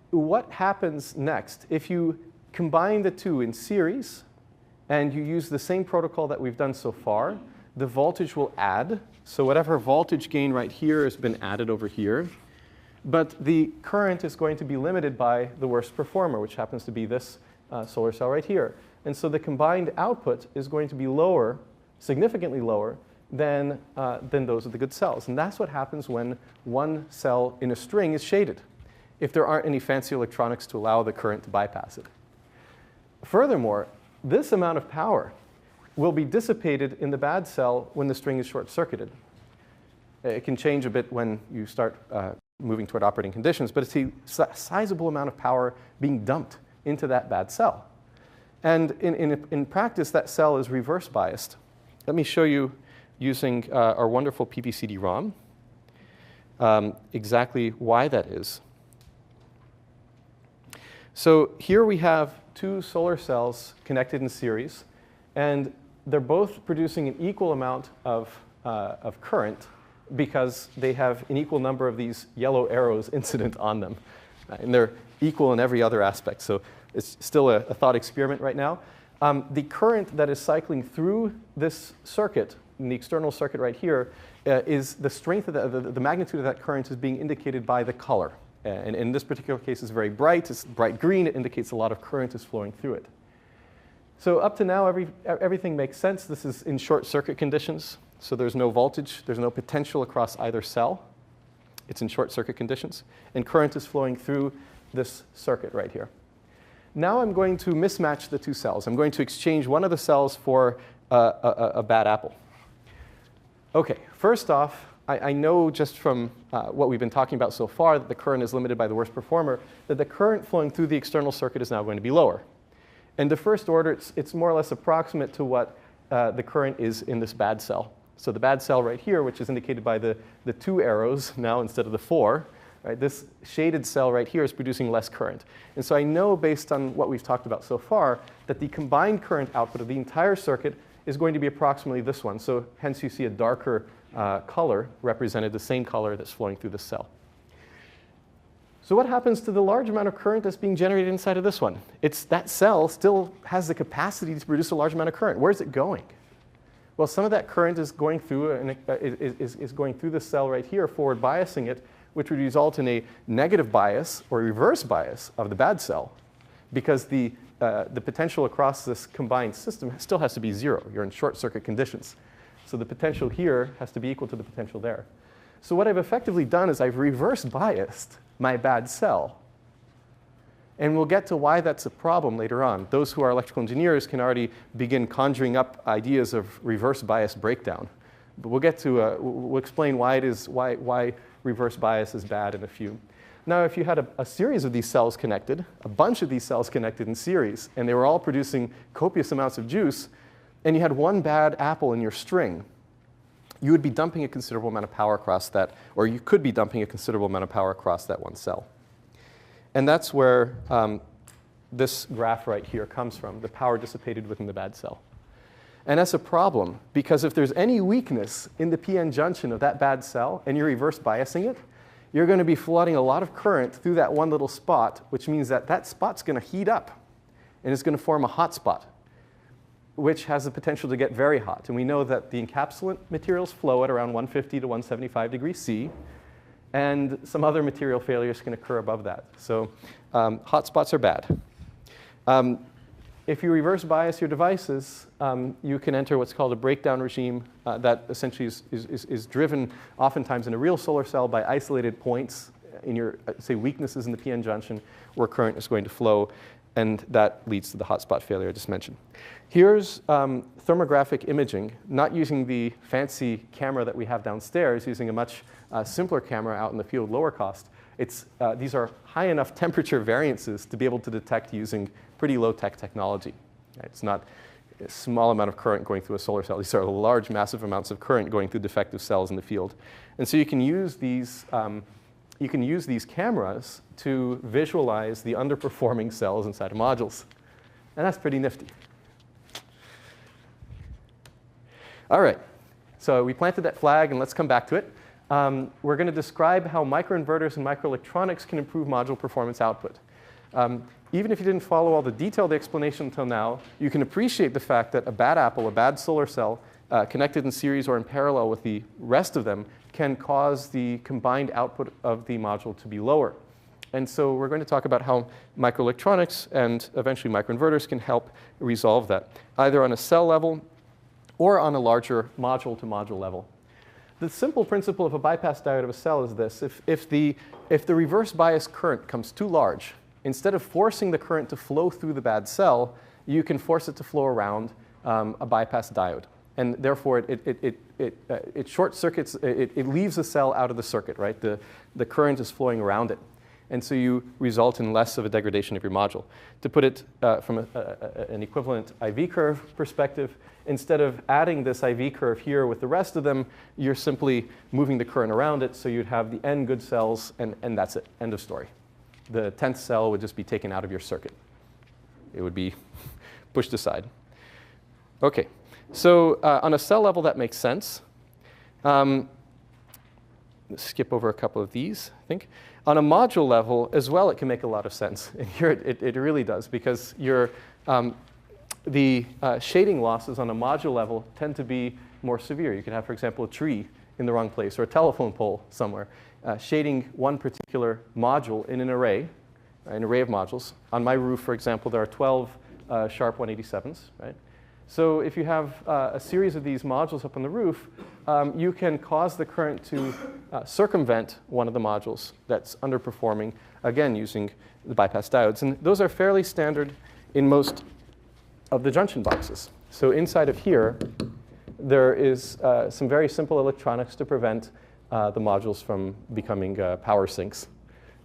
what happens next? If you combine the 2 in series, and you use the same protocol that we've done so far, the voltage will add. So whatever voltage gain right here has been added over here. But the current is going to be limited by the worst performer, which happens to be this solar cell right here. And so the combined output is going to be lower, significantly lower, than those of the good cells. And that's what happens when one cell in a string is shaded, if there aren't any fancy electronics to allow the current to bypass it. Furthermore, this amount of power will be dissipated in the bad cell when the string is short-circuited. It can change a bit when you start moving toward operating conditions, but it's a sizable amount of power being dumped into that bad cell. And in practice, that cell is reverse biased. Let me show you using our wonderful PV-CD-ROM exactly why that is. So here we have two solar cells connected in series, and they're both producing an equal amount of current because they have an equal number of these yellow arrows incident on them. And they're equal in every other aspect. So it's still a thought experiment right now. The current that is cycling through this circuit, in the external circuit right here, is the strength of the magnitude of that current is being indicated by the color. And in this particular case, it's very bright. It's bright green. It indicates a lot of current is flowing through it. So up to now, everything makes sense. This is in short circuit conditions. So there's no voltage. There's no potential across either cell. It's in short circuit conditions. And current is flowing through this circuit right here. Now I'm going to mismatch the two cells. I'm going to exchange one of the cells for a bad apple. OK, first off, I know just from what we've been talking about so far that the current is limited by the worst performer, that the current flowing through the external circuit is now going to be lower. And the first order, it's more or less approximate to what the current is in this bad cell. So the bad cell right here, which is indicated by the 2 arrows now instead of the 4, right, this shaded cell right here is producing less current. And so I know, based on what we've talked about so far, that the combined current output of the entire circuit is going to be approximately this one. So hence you see a darker color represented, the same color that's flowing through the cell. So what happens to the large amount of current that's being generated inside of this one? That cell still has the capacity to produce a large amount of current. Where's it going? Well, some of that current is going through is going through the cell right here, forward biasing it, which would result in a negative bias or reverse bias of the bad cell, because the potential across this combined system still has to be 0. You're in short circuit conditions. So the potential here has to be equal to the potential there. So what I've effectively done is I've reverse biased my bad cell. And we'll get to why that's a problem later on. Those who are electrical engineers can already begin conjuring up ideas of reverse bias breakdown. But we'll get to, we'll explain why why reverse bias is bad in a few. Now, if you had a series of these cells connected, a bunch of these cells connected in series, and they were all producing copious amounts of juice, and you had one bad apple in your string, you would be dumping a considerable amount of power across that, or you could be dumping a considerable amount of power across that one cell. And that's where this graph right here comes from, the power dissipated within the bad cell. And that's a problem, because if there's any weakness in the p-n junction of that bad cell, and you're reverse biasing it, you're going to be flooding a lot of current through that one little spot, which means that that spot's going to heat up, and it's going to form a hot spot, which has the potential to get very hot. And we know that the encapsulant materials flow at around 150 to 175 degrees C, and some other material failures can occur above that. So hot spots are bad. If you reverse bias your devices, you can enter what's called a breakdown regime that essentially is driven oftentimes in a real solar cell by isolated points in your, say, weaknesses in the p-n junction where current is going to flow, and that leads to the hotspot failure I just mentioned. Here's thermographic imaging, not using the fancy camera that we have downstairs, using a much simpler camera out in the field, lower cost. These are high enough temperature variances to be able to detect using pretty low-tech technology. Right? It's not a small amount of current going through a solar cell. These are large, massive amounts of current going through defective cells in the field. And so you can use these cameras to visualize the underperforming cells inside of modules. And that's pretty nifty. All right, so we planted that flag, and let's come back to it. We're going to describe how microinverters and microelectronics can improve module performance output. Even if you didn't follow all the detailed explanation until now, you can appreciate the fact that a bad apple, a bad solar cell, connected in series or in parallel with the rest of them, can cause the combined output of the module to be lower. And so we're going to talk about how microelectronics and eventually microinverters can help resolve that, either on a cell level or on a larger module-to-module level. The simple principle of a bypass diode of a cell is this. If the reverse bias current comes too large, instead of forcing the current to flow through the bad cell, you can force it to flow around a bypass diode. And therefore, it short circuits, it leaves the cell out of the circuit, right? The current is flowing around it. And so you result in less of a degradation of your module. To put it from an equivalent IV curve perspective, instead of adding this IV curve here with the rest of them, you're simply moving the current around it, so you'd have the N good cells, and that's it, end of story. The 10th cell would just be taken out of your circuit. It would be pushed aside. OK, so on a cell level, that makes sense. Let's skip over a couple of these, I think. On a module level as well, it can make a lot of sense. And here it really does, because the shading losses on a module level tend to be more severe. You could have, for example, a tree in the wrong place or a telephone pole somewhere, shading one particular module in an array of modules. On my roof, for example, there are 12 sharp 187s, right? So if you have a series of these modules up on the roof, you can cause the current to circumvent one of the modules that's underperforming, again, using the bypass diodes. And those are fairly standard in most of the junction boxes. So inside of here, there is some very simple electronics to prevent the modules from becoming power sinks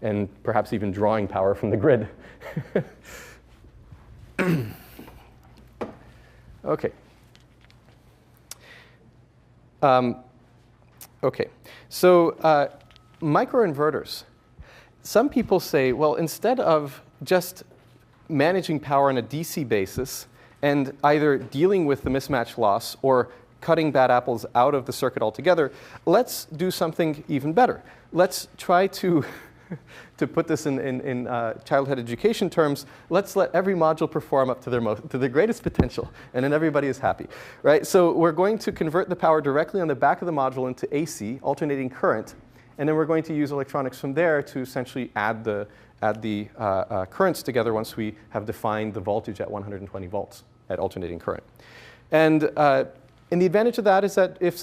and perhaps even drawing power from the grid. OK. OK. So microinverters. Some people say, well, instead of just managing power on a DC basis and either dealing with the mismatch loss or cutting bad apples out of the circuit altogether, let's do something even better. Let's try to put this in childhood education terms, let's let every module perform up to their greatest potential, and then everybody is happy, right? So we're going to convert the power directly on the back of the module into AC, alternating current, and then we're going to use electronics from there to essentially add the currents together once we have defined the voltage at 120 volts at alternating current. And the advantage of that is that if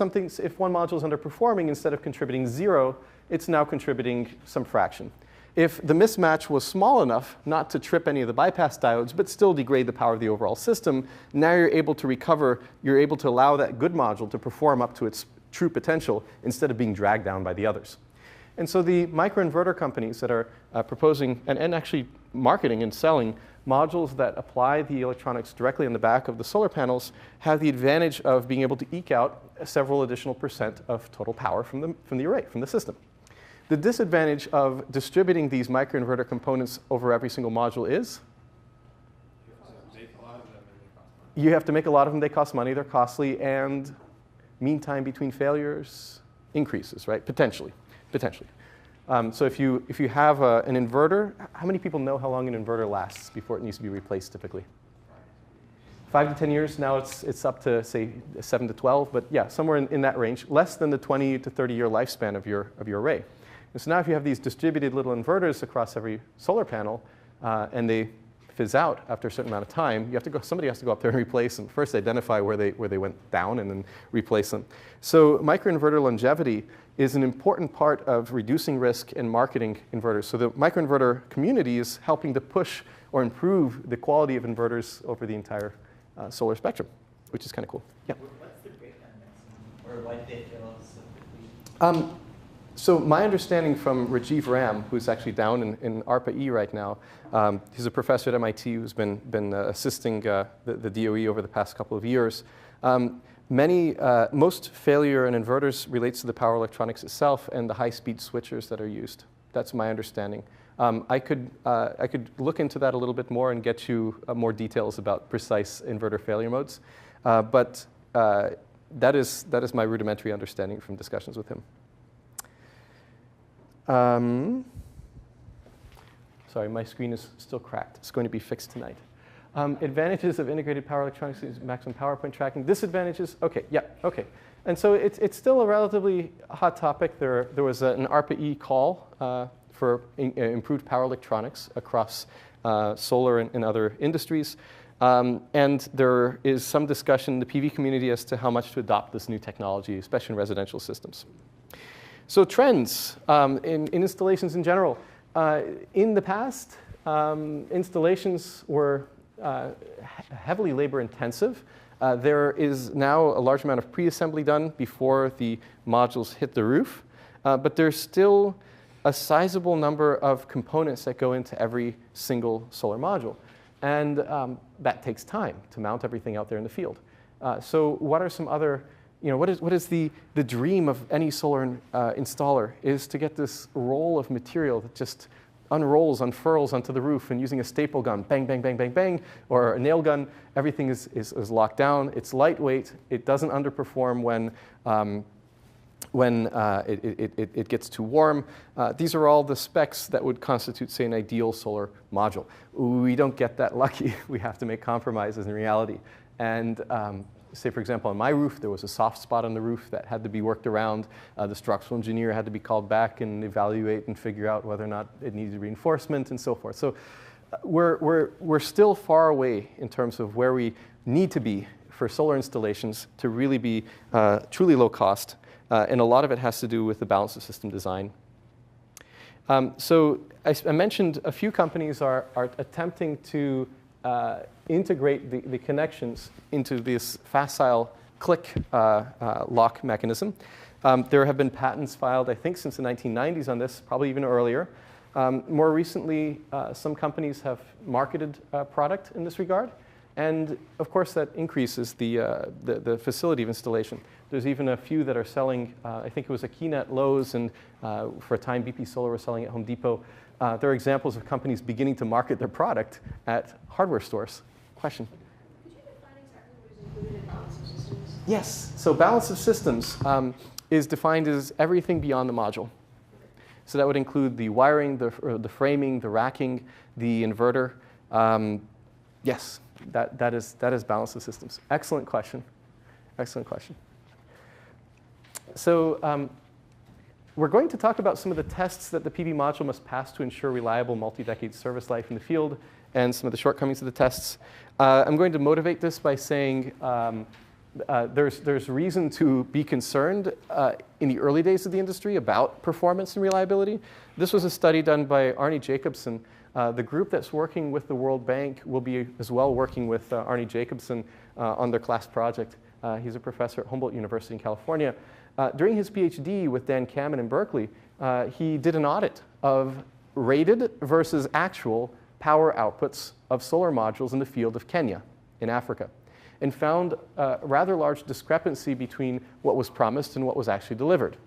one module is underperforming, instead of contributing 0, it's now contributing some fraction. If the mismatch was small enough not to trip any of the bypass diodes, but still degrade the power of the overall system, now you're able to recover, you're able to allow that good module to perform up to its true potential instead of being dragged down by the others. And so the microinverter companies that are proposing and actually marketing and selling modules that apply the electronics directly on the back of the solar panels have the advantage of being able to eke out several additional % of total power from the array, from the system. The disadvantage of distributing these microinverter components over every single module is you have to make a lot of them. They cost money. They're costly. And mean time between failures increases, right? Potentially. So if you have an inverter, how many people know how long an inverter lasts before it needs to be replaced typically? 5 to 10 years. Now it's up to, say, 7 to 12. But yeah, somewhere in that range, less than the 20 to 30-year lifespan of your array. And so now if you have these distributed little inverters across every solar panel, and they fizz out after a certain amount of time, somebody has to go up there and replace them. First, identify where they went down, and then replace them. So microinverter longevity is an important part of reducing risk and marketing inverters. So the microinverter community is helping to push or improve the quality of inverters over the entire solar spectrum, which is kind of cool. Yeah.
What's the breakdown maximum, or why did they fail so quickly?
So my understanding from Rajiv Ram, who's actually down in ARPA-E right now, he's a professor at MIT who's been assisting the DOE over the past couple of years. Most failure in inverters relates to the power electronics itself and the high-speed switchers that are used. That's my understanding. I could look into that a little bit more and get you more details about precise inverter failure modes. But that is my rudimentary understanding from discussions with him. Sorry, my screen is still cracked. It's going to be fixed tonight. Advantages of integrated power electronics is maximum power point tracking. Disadvantages, OK, yeah, OK. And so it's still a relatively hot topic. There was an ARPA-E call for improved power electronics across solar and other industries. And there is some discussion in the PV community as to how much to adopt this new technology, especially in residential systems. So trends in installations in general. In the past, installations were heavily labor intensive. There is now a large amount of pre-assembly done before the modules hit the roof, but there's still a sizable number of components that go into every single solar module. And that takes time to mount everything out there in the field. So what are some other, what is the dream of any solar installer is to get this roll of material that just unrolls, unfurls onto the roof, and using a staple gun, bang, bang, bang, bang, bang, or a nail gun, everything is locked down. It's lightweight. It doesn't underperform when it gets too warm. These are all the specs that would constitute, say, an ideal solar module. We don't get that lucky. We have to make compromises in reality. And say, for example, on my roof, there was a soft spot on the roof that had to be worked around. The structural engineer had to be called back and evaluate and figure out whether or not it needed reinforcement and so forth. So we're still far away in terms of where we need to be for solar installations to really be truly low cost. And a lot of it has to do with the balance of system design. So I mentioned a few companies are attempting to integrate the connections into this facile click lock mechanism. There have been patents filed, I think, since the 1990s on this, probably even earlier. More recently, some companies have marketed a product in this regard. And of course, that increases the facility of installation. There's even a few that are selling, I think it was Akina at Lowe's, and for a time BP Solar was selling at Home Depot. There are examples of companies beginning to market their product at hardware stores. Question?
Could you define exactly what is included in balance of systems?
Yes. So balance of systems is defined as everything beyond the module. So that would include the wiring, the framing, the racking, the inverter. Yes, that is balance of systems. Excellent question. Excellent question. So we're going to talk about some of the tests that the PV module must pass to ensure reliable multi-decade service life in the field and some of the shortcomings of the tests. I'm going to motivate this by saying there's reason to be concerned in the early days of the industry about performance and reliability. This was a study done by Arne Jacobsen. The group that's working with the World Bank will be as well working with Arne Jacobsen on their class project. He's a professor at Humboldt University in California. During his PhD with Dan Kamen in Berkeley, he did an audit of rated versus actual power outputs of solar modules in the field of Kenya in Africa, and found a rather large discrepancy between what was promised and what was actually delivered.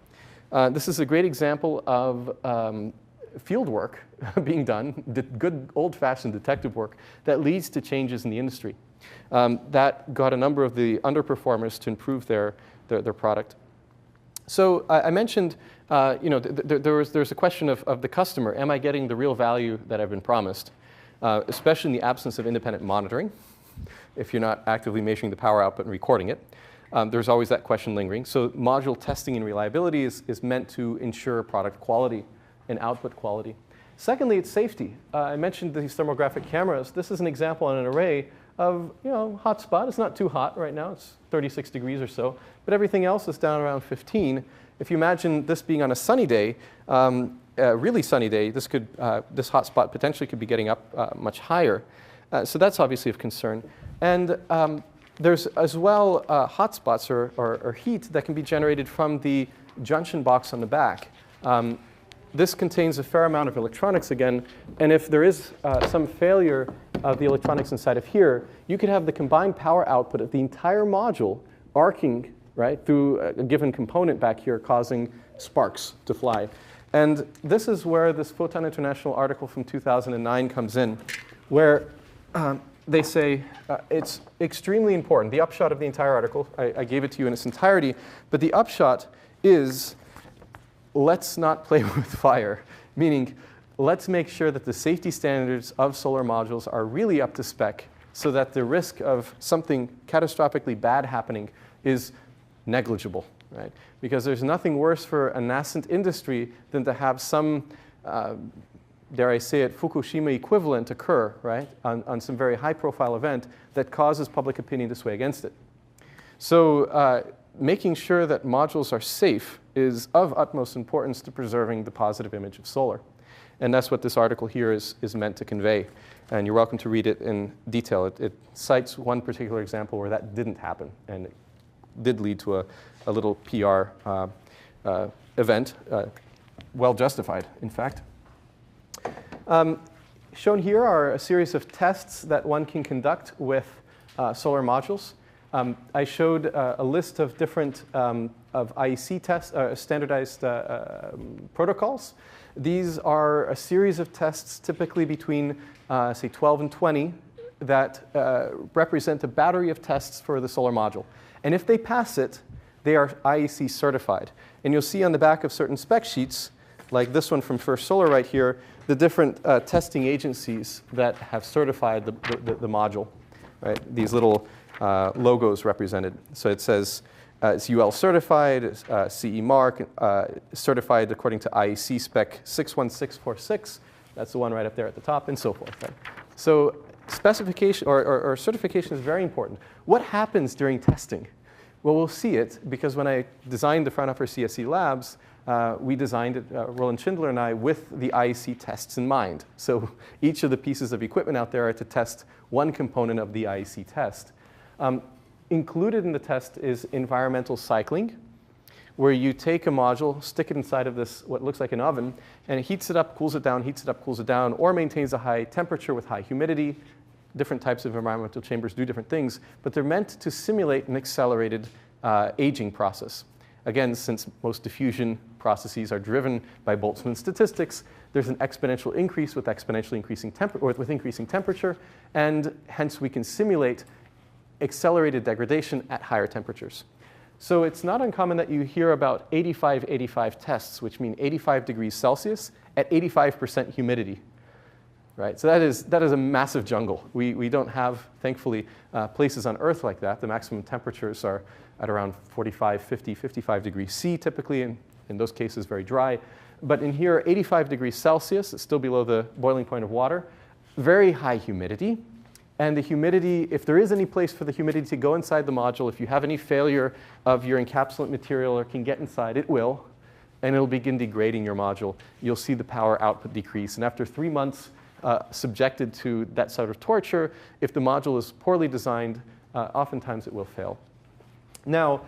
This is a great example of field work being done, good old-fashioned detective work that leads to changes in the industry. That got a number of the underperformers to improve their product. So I mentioned, there's a question of the customer. Am I getting the real value that I've been promised, especially in the absence of independent monitoring? If you're not actively measuring the power output and recording it, there's always that question lingering. So module testing and reliability is meant to ensure product quality and output quality. Secondly, it's safety. I mentioned these thermographic cameras. This is an example on an array of, hot spot. It's not too hot right now. It's 36 degrees or so. But everything else is down around 15. If you imagine this being on a sunny day, a really sunny day, this hot spot potentially could be getting up much higher. So that's obviously of concern. And there's as well hot spots or heat that can be generated from the junction box on the back. This contains a fair amount of electronics again, and if there is some failure of the electronics inside of here, you could have the combined power output of the entire module arcing right through a given component back here, causing sparks to fly. And this is where this Photon International article from 2009 comes in, where they say it's extremely important. The upshot of the entire article, I gave it to you in its entirety, but the upshot is, let's not play with fire, meaning let's make sure that the safety standards of solar modules are really up to spec so that the risk of something catastrophically bad happening is negligible, right? Because there's nothing worse for a nascent industry than to have some, dare I say it, Fukushima equivalent occur, right, on some very high-profile event that causes public opinion to sway against it. So making sure that modules are safe is of utmost importance to preserving the positive image of solar. And that's what this article here is meant to convey. And you're welcome to read it in detail. It cites one particular example where that didn't happen, and it did lead to a little PR event, well justified, in fact. Shown here are a series of tests that one can conduct with solar modules. I showed a list of different of IEC tests, standardized protocols. These are a series of tests typically between, say, 12 and 20 that represent a battery of tests for the solar module. And if they pass it, they are IEC certified. And you'll see on the back of certain spec sheets, like this one from First Solar right here, the different testing agencies that have certified the module, right? These little logos represented. So it says it's UL certified, CE mark, certified according to IEC spec 61646. That's the one right up there at the top, and so forth. Right? So specification or certification is very important. What happens during testing? Well, we'll see it because when I designed the Fraunhofer CSE labs, we designed it, Roland Schindler and I, with the IEC tests in mind. So each of the pieces of equipment out there are to test one component of the IEC test. Included in the test is environmental cycling, where you take a module, stick it inside of this, what looks like an oven, and it heats it up, cools it down, heats it up, cools it down, or maintains a high temperature with high humidity. Different types of environmental chambers do different things, but they're meant to simulate an accelerated aging process. Again, since most diffusion processes are driven by Boltzmann statistics, there's an exponential increase with exponentially increasing increasing temperature, and hence we can simulate accelerated degradation at higher temperatures. So it's not uncommon that you hear about 85-85 tests, which mean 85 degrees Celsius at 85% humidity. Right? So that is a massive jungle. We don't have, thankfully, places on Earth like that. The maximum temperatures are at around 45, 50, 55 degrees C typically, and in those cases very dry. But in here, 85 degrees Celsius, it's still below the boiling point of water, very high humidity. And the humidity, if there is any place for the humidity to go inside the module, if you have any failure of your encapsulant material or can get inside, it will, and it'll begin degrading your module. You'll see the power output decrease. And after 3 months, subjected to that sort of torture, if the module is poorly designed, oftentimes it will fail. Now,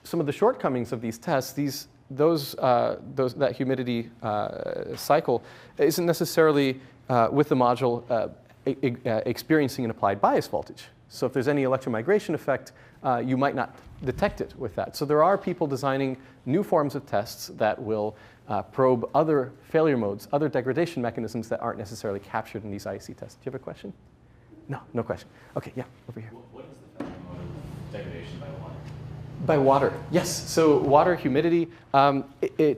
some of the shortcomings of these tests, that humidity cycle isn't necessarily with the module experiencing an applied bias voltage. So if there's any electromigration effect, you might not detect it with that. So there are people designing new forms of tests that will probe other failure modes, other degradation mechanisms that aren't necessarily captured in these IEC tests. Do you have a question? No, no question. OK, yeah, over here.
What is the failure mode of degradation by water?
By water, yes. So water, humidity.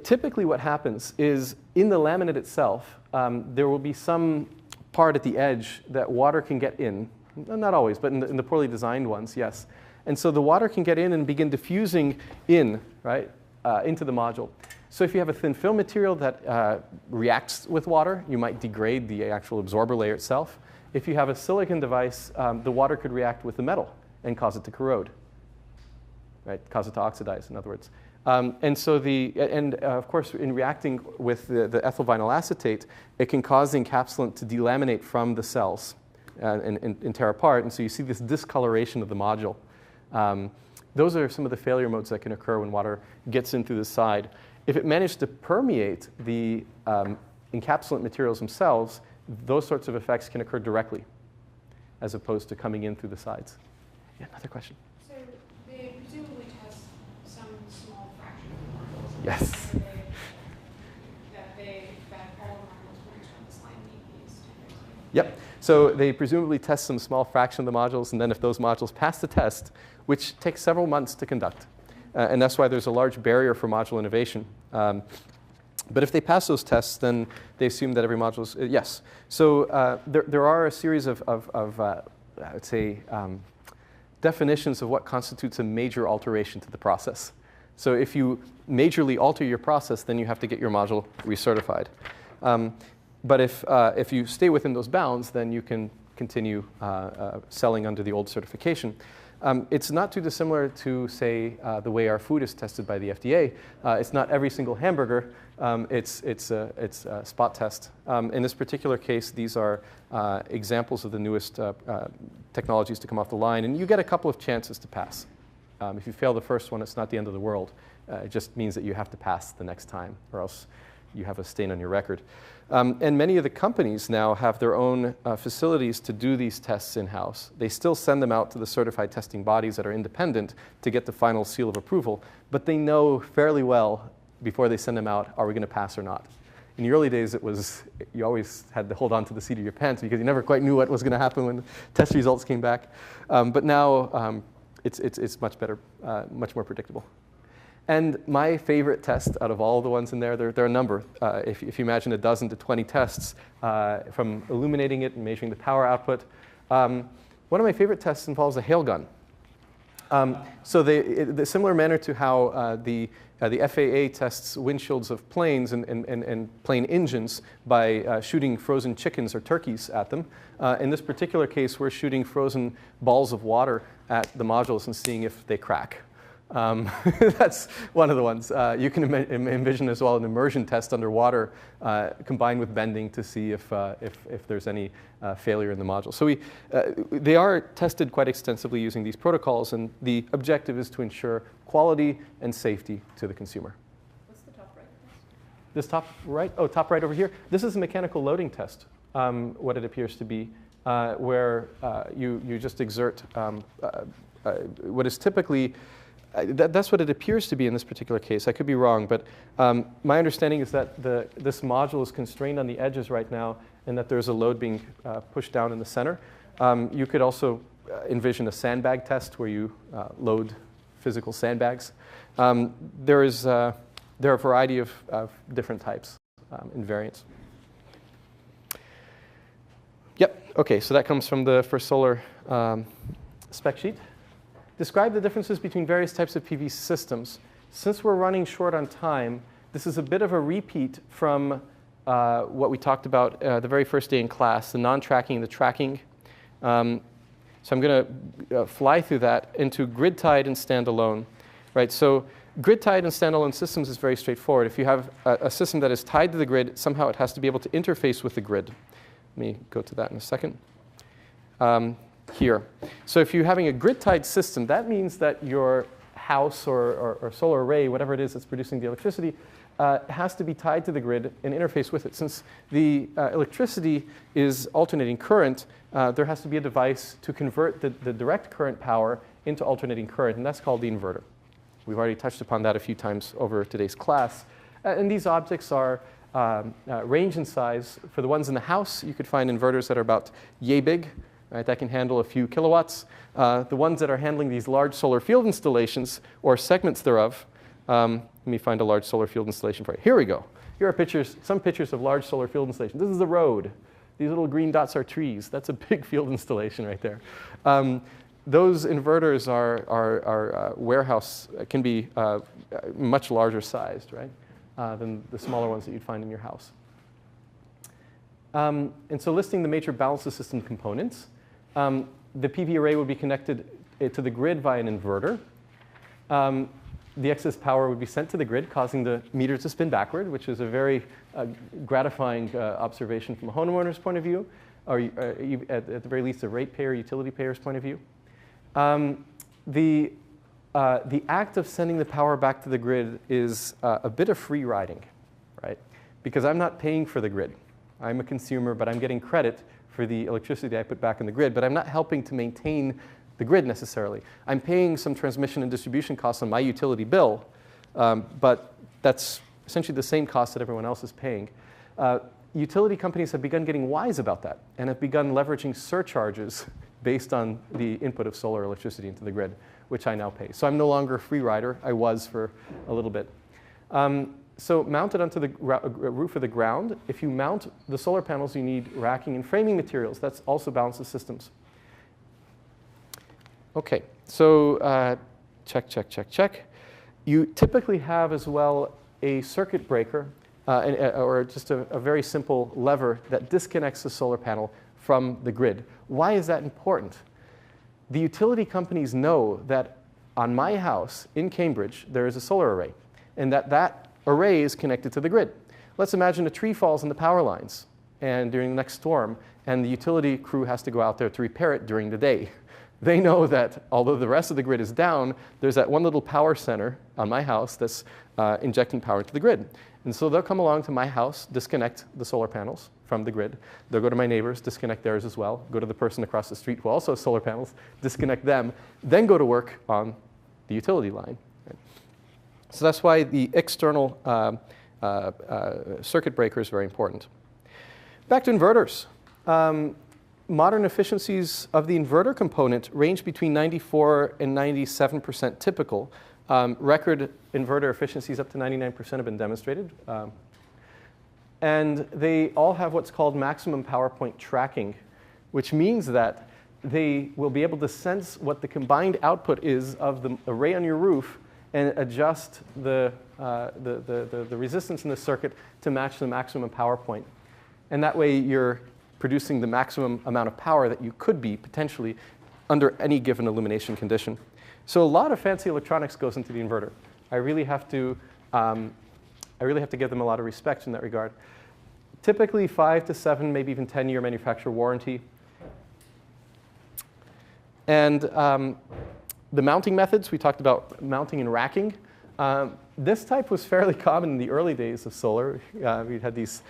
Typically what happens is in the laminate itself, there will be some part at the edge that water can get in. Not always, but in the poorly designed ones, yes. And so the water can get in and begin diffusing in, right, into the module. So if you have a thin film material that reacts with water, you might degrade the actual absorber layer itself. If you have a silicon device, the water could react with the metal and cause it to corrode, right, cause it to oxidize, in other words. And so of course, in reacting with the ethyl vinyl acetate, it can cause the encapsulant to delaminate from the cells and tear apart. And so you see this discoloration of the module. Those are some of the failure modes that can occur when water gets in through the side. If it managed to permeate the encapsulant materials themselves, those sorts of effects can occur directly, as opposed to coming in through the sides. Yeah, another question?
So they presumably test some small fraction of the modules.
Yes.
That all the modules branch from this line meet these standards.
Yep. So they presumably test some small fraction of the modules, and then if those modules pass the test, which takes several months to conduct, and that's why there's a large barrier for module innovation. But if they pass those tests, then they assume that every module is, yes. So there are a series of I would say, definitions of what constitutes a major alteration to the process. So if you majorly alter your process, then you have to get your module recertified. But if you stay within those bounds, then you can continue selling under the old certification. It's not too dissimilar to, say, the way our food is tested by the FDA. It's not every single hamburger. It's a spot test. In this particular case, these are examples of the newest technologies to come off the line. And you get a couple of chances to pass. If you fail the first one, it's not the end of the world. It just means that you have to pass the next time, or else you have a stain on your record. And many of the companies now have their own facilities to do these tests in-house. They still send them out to the certified testing bodies that are independent to get the final seal of approval, but they know fairly well before they send them out, are we going to pass or not? In the early days, it was, you always had to hold on to the seat of your pants because you never quite knew what was going to happen when the test results came back. But now it's much better, much more predictable. And my favorite test out of all the ones in there, there are a number. If you imagine a dozen to 20 tests, from illuminating it and measuring the power output. One of my favorite tests involves a hail gun. So the similar manner to how the FAA tests windshields of planes and plane engines by shooting frozen chickens or turkeys at them. In this particular case, we're shooting frozen balls of water at the modules and seeing if they crack. That's one of the ones. You can envision as well an immersion test underwater combined with bending to see if there's any failure in the module. So they are tested quite extensively using these protocols, and the objective is to ensure quality and safety to the consumer.
What's the top right test?
This top right? Oh, top right over here. This is a mechanical loading test, what it appears to be, where you just exert what is typically that's what it appears to be in this particular case. I could be wrong, but my understanding is that this module is constrained on the edges right now and that there's a load being pushed down in the center. You could also envision a sandbag test where you load physical sandbags. There are a variety of different types and variants. Yep, okay, so that comes from the First Solar spec sheet. Describe the differences between various types of PV systems. Since we're running short on time, this is a bit of a repeat from what we talked about the very first day in class, the non-tracking and the tracking. So I'm going to fly through that into grid-tied and standalone. Right? So grid-tied and standalone systems is very straightforward. If you have a system that is tied to the grid, somehow it has to be able to interface with the grid. Let me go to that in a second. Here. So if you're having a grid-tied system, that means that your house or solar array, whatever it is that's producing the electricity, has to be tied to the grid and interface with it. Since the electricity is alternating current, there has to be a device to convert the direct current power into alternating current, and that's called the inverter. We've already touched upon that a few times over today's class. And these objects are range in size. For the ones in the house, you could find inverters that are about yay big. Right, that can handle a few kilowatts. The ones that are handling these large solar field installations or segments thereof, let me find a large solar field installation for you. Here we go. Here are pictures, some pictures of large solar field installations. This is a road. These little green dots are trees. That's a big field installation right there. Those inverters are warehouse, can be much larger sized, right, than the smaller ones that you'd find in your house. And so listing the major balance of system components. The PV array would be connected to the grid via an inverter. The excess power would be sent to the grid, causing the meter to spin backward, which is a very gratifying observation from a homeowner's point of view, or at the very least a ratepayer, utility payer's point of view. The act of sending the power back to the grid is a bit of free riding, right? Because I'm not paying for the grid. I'm a consumer, but I'm getting credit for the electricity I put back in the grid, but I'm not helping to maintain the grid necessarily. I'm paying some transmission and distribution costs on my utility bill, but that's essentially the same cost that everyone else is paying. Utility companies have begun getting wise about that and have begun leveraging surcharges based on the input of solar electricity into the grid, which I now pay. So I'm no longer a free rider. I was for a little bit. So mounted onto the roof of the ground, if you mount the solar panels, you need racking and framing materials. That's also balance of systems. Okay, so check, check, check, check. You typically have as well a circuit breaker or just a very simple lever that disconnects the solar panel from the grid. Why is that important? The utility companies know that on my house in Cambridge, there is a solar array, and that array is connected to the grid. Let's imagine a tree falls in the power lines and during the next storm, and the utility crew has to go out there to repair it during the day. They know that although the rest of the grid is down, there's that one little power center on my house that's injecting power into the grid. And so they'll come along to my house, disconnect the solar panels from the grid. They'll go to my neighbors, disconnect theirs as well, go to the person across the street who also has solar panels, disconnect them, then go to work on the utility line. So that's why the external circuit breaker is very important. Back to inverters. Modern efficiencies of the inverter component range between 94 and 97% typical. Record inverter efficiencies up to 99% have been demonstrated. And they all have what's called maximum power point tracking, which means that they will be able to sense what the combined output is of the array on your roof and adjust the resistance in the circuit to match the maximum power point. And that way you're producing the maximum amount of power that you could be potentially under any given illumination condition. So a lot of fancy electronics goes into the inverter. I really have to give them a lot of respect in that regard. Typically 5 to 7, maybe even 10-year manufacturer warranty. And the mounting methods, we talked about mounting and racking. This type was fairly common in the early days of solar. We had these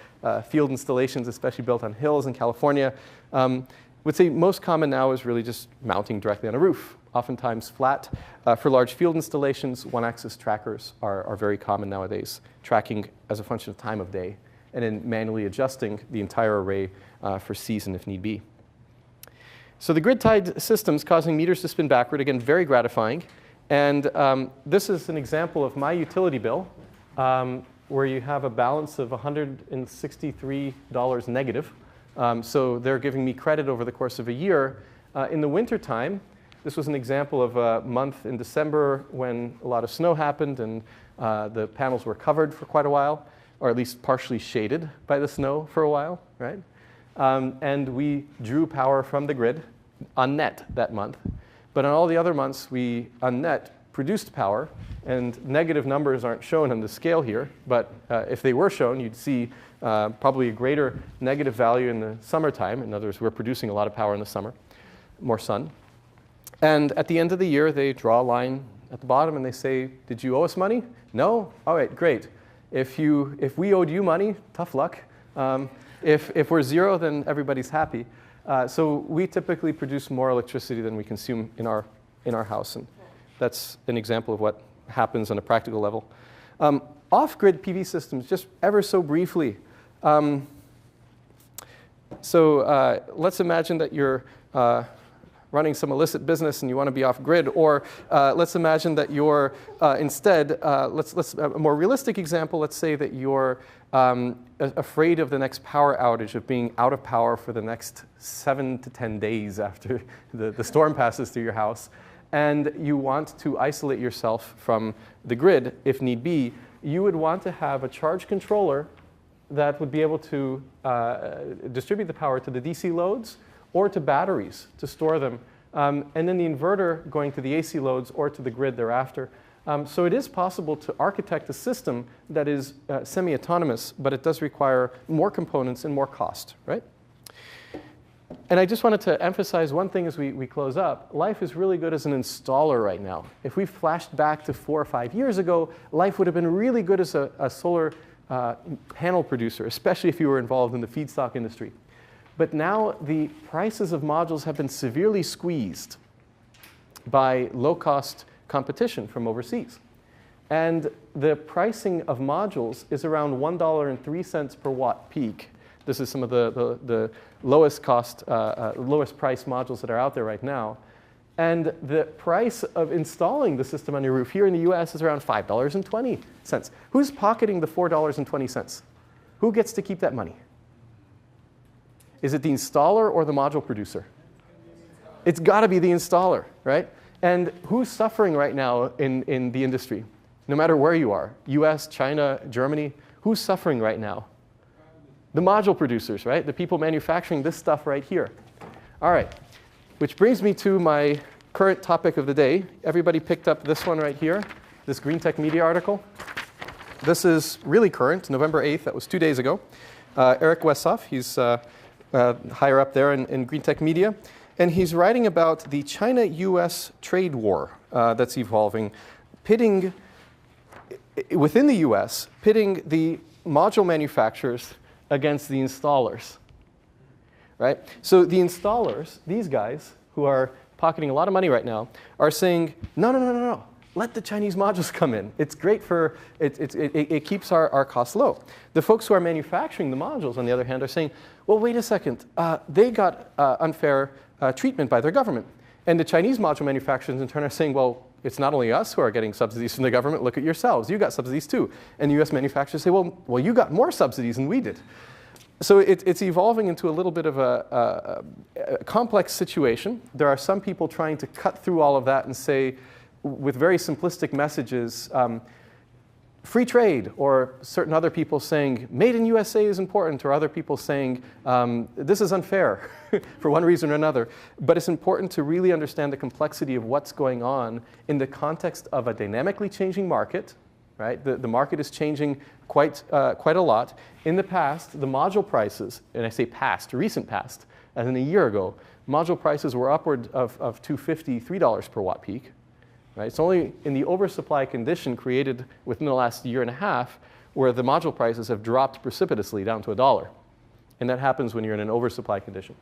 field installations, especially built on hills in California. Would say most common now is really just mounting directly on a roof, oftentimes flat. For large field installations, one-axis trackers are very common nowadays, tracking as a function of time of day, and then manually adjusting the entire array for season if need be. So the grid-tied systems causing meters to spin backward, again, very gratifying. And this is an example of my utility bill, where you have a balance of $163 negative. So they're giving me credit over the course of a year. In the wintertime, this was an example of a month in December when a lot of snow happened and the panels were covered for quite a while, or at least partially shaded by the snow for a while, right? And we drew power from the grid on net that month. But on all the other months, we, on net, produced power. And negative numbers aren't shown on the scale here. But if they were shown, you'd see probably a greater negative value in the summertime. In other words, we're producing a lot of power in the summer, more sun. And at the end of the year, they draw a line at the bottom, and they say, did you owe us money? No? All right, great. If we owed you money, tough luck. If we're zero, then everybody's happy. So we typically produce more electricity than we consume in our house. And that's an example of what happens on a practical level. Off-grid PV systems, just ever so briefly. Let's imagine that you're running some illicit business and you want to be off-grid. Or let's imagine that you're instead, let's a more realistic example, let's say that you're afraid of the next power outage, of being out of power for the next 7 to 10 days after the storm passes through your house. And you want to isolate yourself from the grid if need be. You would want to have a charge controller that would be able to distribute the power to the DC loads or to batteries to store them, and then the inverter going to the AC loads or to the grid thereafter. So it is possible to architect a system that is semi-autonomous, but it does require more components and more cost, right? And I just wanted to emphasize one thing as we close up. Life is really good as an installer right now. If we flashed back to 4 or 5 years ago, life would have been really good as a solar panel producer, especially if you were involved in the feedstock industry. But now the prices of modules have been severely squeezed by low-cost competition from overseas. And the pricing of modules is around $1.03 per watt peak. This is some of the lowest cost, lowest price modules that are out there right now. And the price of installing the system on your roof here in the US is around $5.20. Who's pocketing the $4.20? Who gets to keep that money? Is it the installer or the module producer? It's got to be the installer, right? And who's suffering right now in the industry? No matter where you are, US, China, Germany, who's suffering right now? The module producers, right? The people manufacturing this stuff right here. All right, which brings me to my current topic of the day. Everybody picked up this one right here, this Green Tech Media article. This is really current, November 8th, that was 2 days ago. Eric Wessoff, he's higher up there in Green Tech Media. And he's writing about the China-US trade war that's evolving, pitting, within the US, pitting the module manufacturers against the installers, right? So the installers, these guys who are pocketing a lot of money right now, are saying, no, no, no, no, no. Let the Chinese modules come in. It's great for, it keeps our costs low. The folks who are manufacturing the modules, on the other hand, are saying, well, wait a second. They got unfair treatment by their government. And the Chinese module manufacturers, in turn, are saying, well, it's not only us who are getting subsidies from the government. Look at yourselves. You got subsidies, too. And the US manufacturers say, well, you got more subsidies than we did. So it's evolving into a little bit of a complex situation. There are some people trying to cut through all of that and say, with very simplistic messages, free trade, or certain other people saying, made in USA is important, or other people saying, this is unfair for one reason or another. But it's important to really understand the complexity of what's going on in the context of a dynamically changing market, right? The market is changing quite a lot. In the past, the module prices, and I say past, recent past, as in a year ago, module prices were upward of $250, $3 per watt peak. Right? It's only in the oversupply condition created within the last year and a half where the module prices have dropped precipitously down to $1. And that happens when you're in an oversupply condition.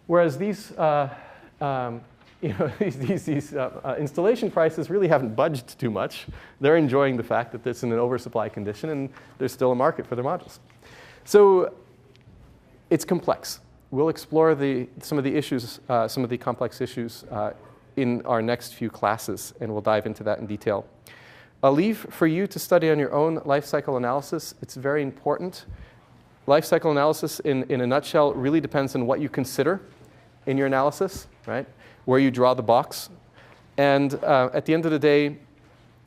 Whereas these, these installation prices really haven't budged too much. They're enjoying the fact that it's in an oversupply condition and there's still a market for their modules. So it's complex. We'll explore some of the issues, some of the complex issues in our next few classes, and we'll dive into that in detail. I'll leave for you to study on your own life cycle analysis. It's very important. Life cycle analysis, in a nutshell, really depends on what you consider in your analysis, right? Where you draw the box. And at the end of the day,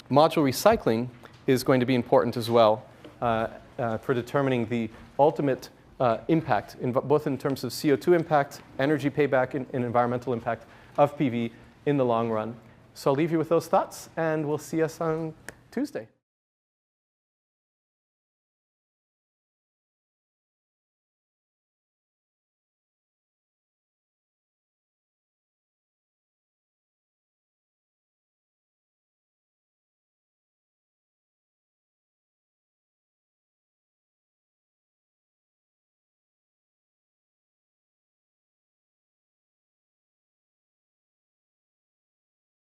module recycling is going to be important as well for determining the ultimate impact, both in terms of CO2 impact, energy payback, and environmental impact of PV in the long run. So I'll leave you with those thoughts, and we'll see us on Tuesday.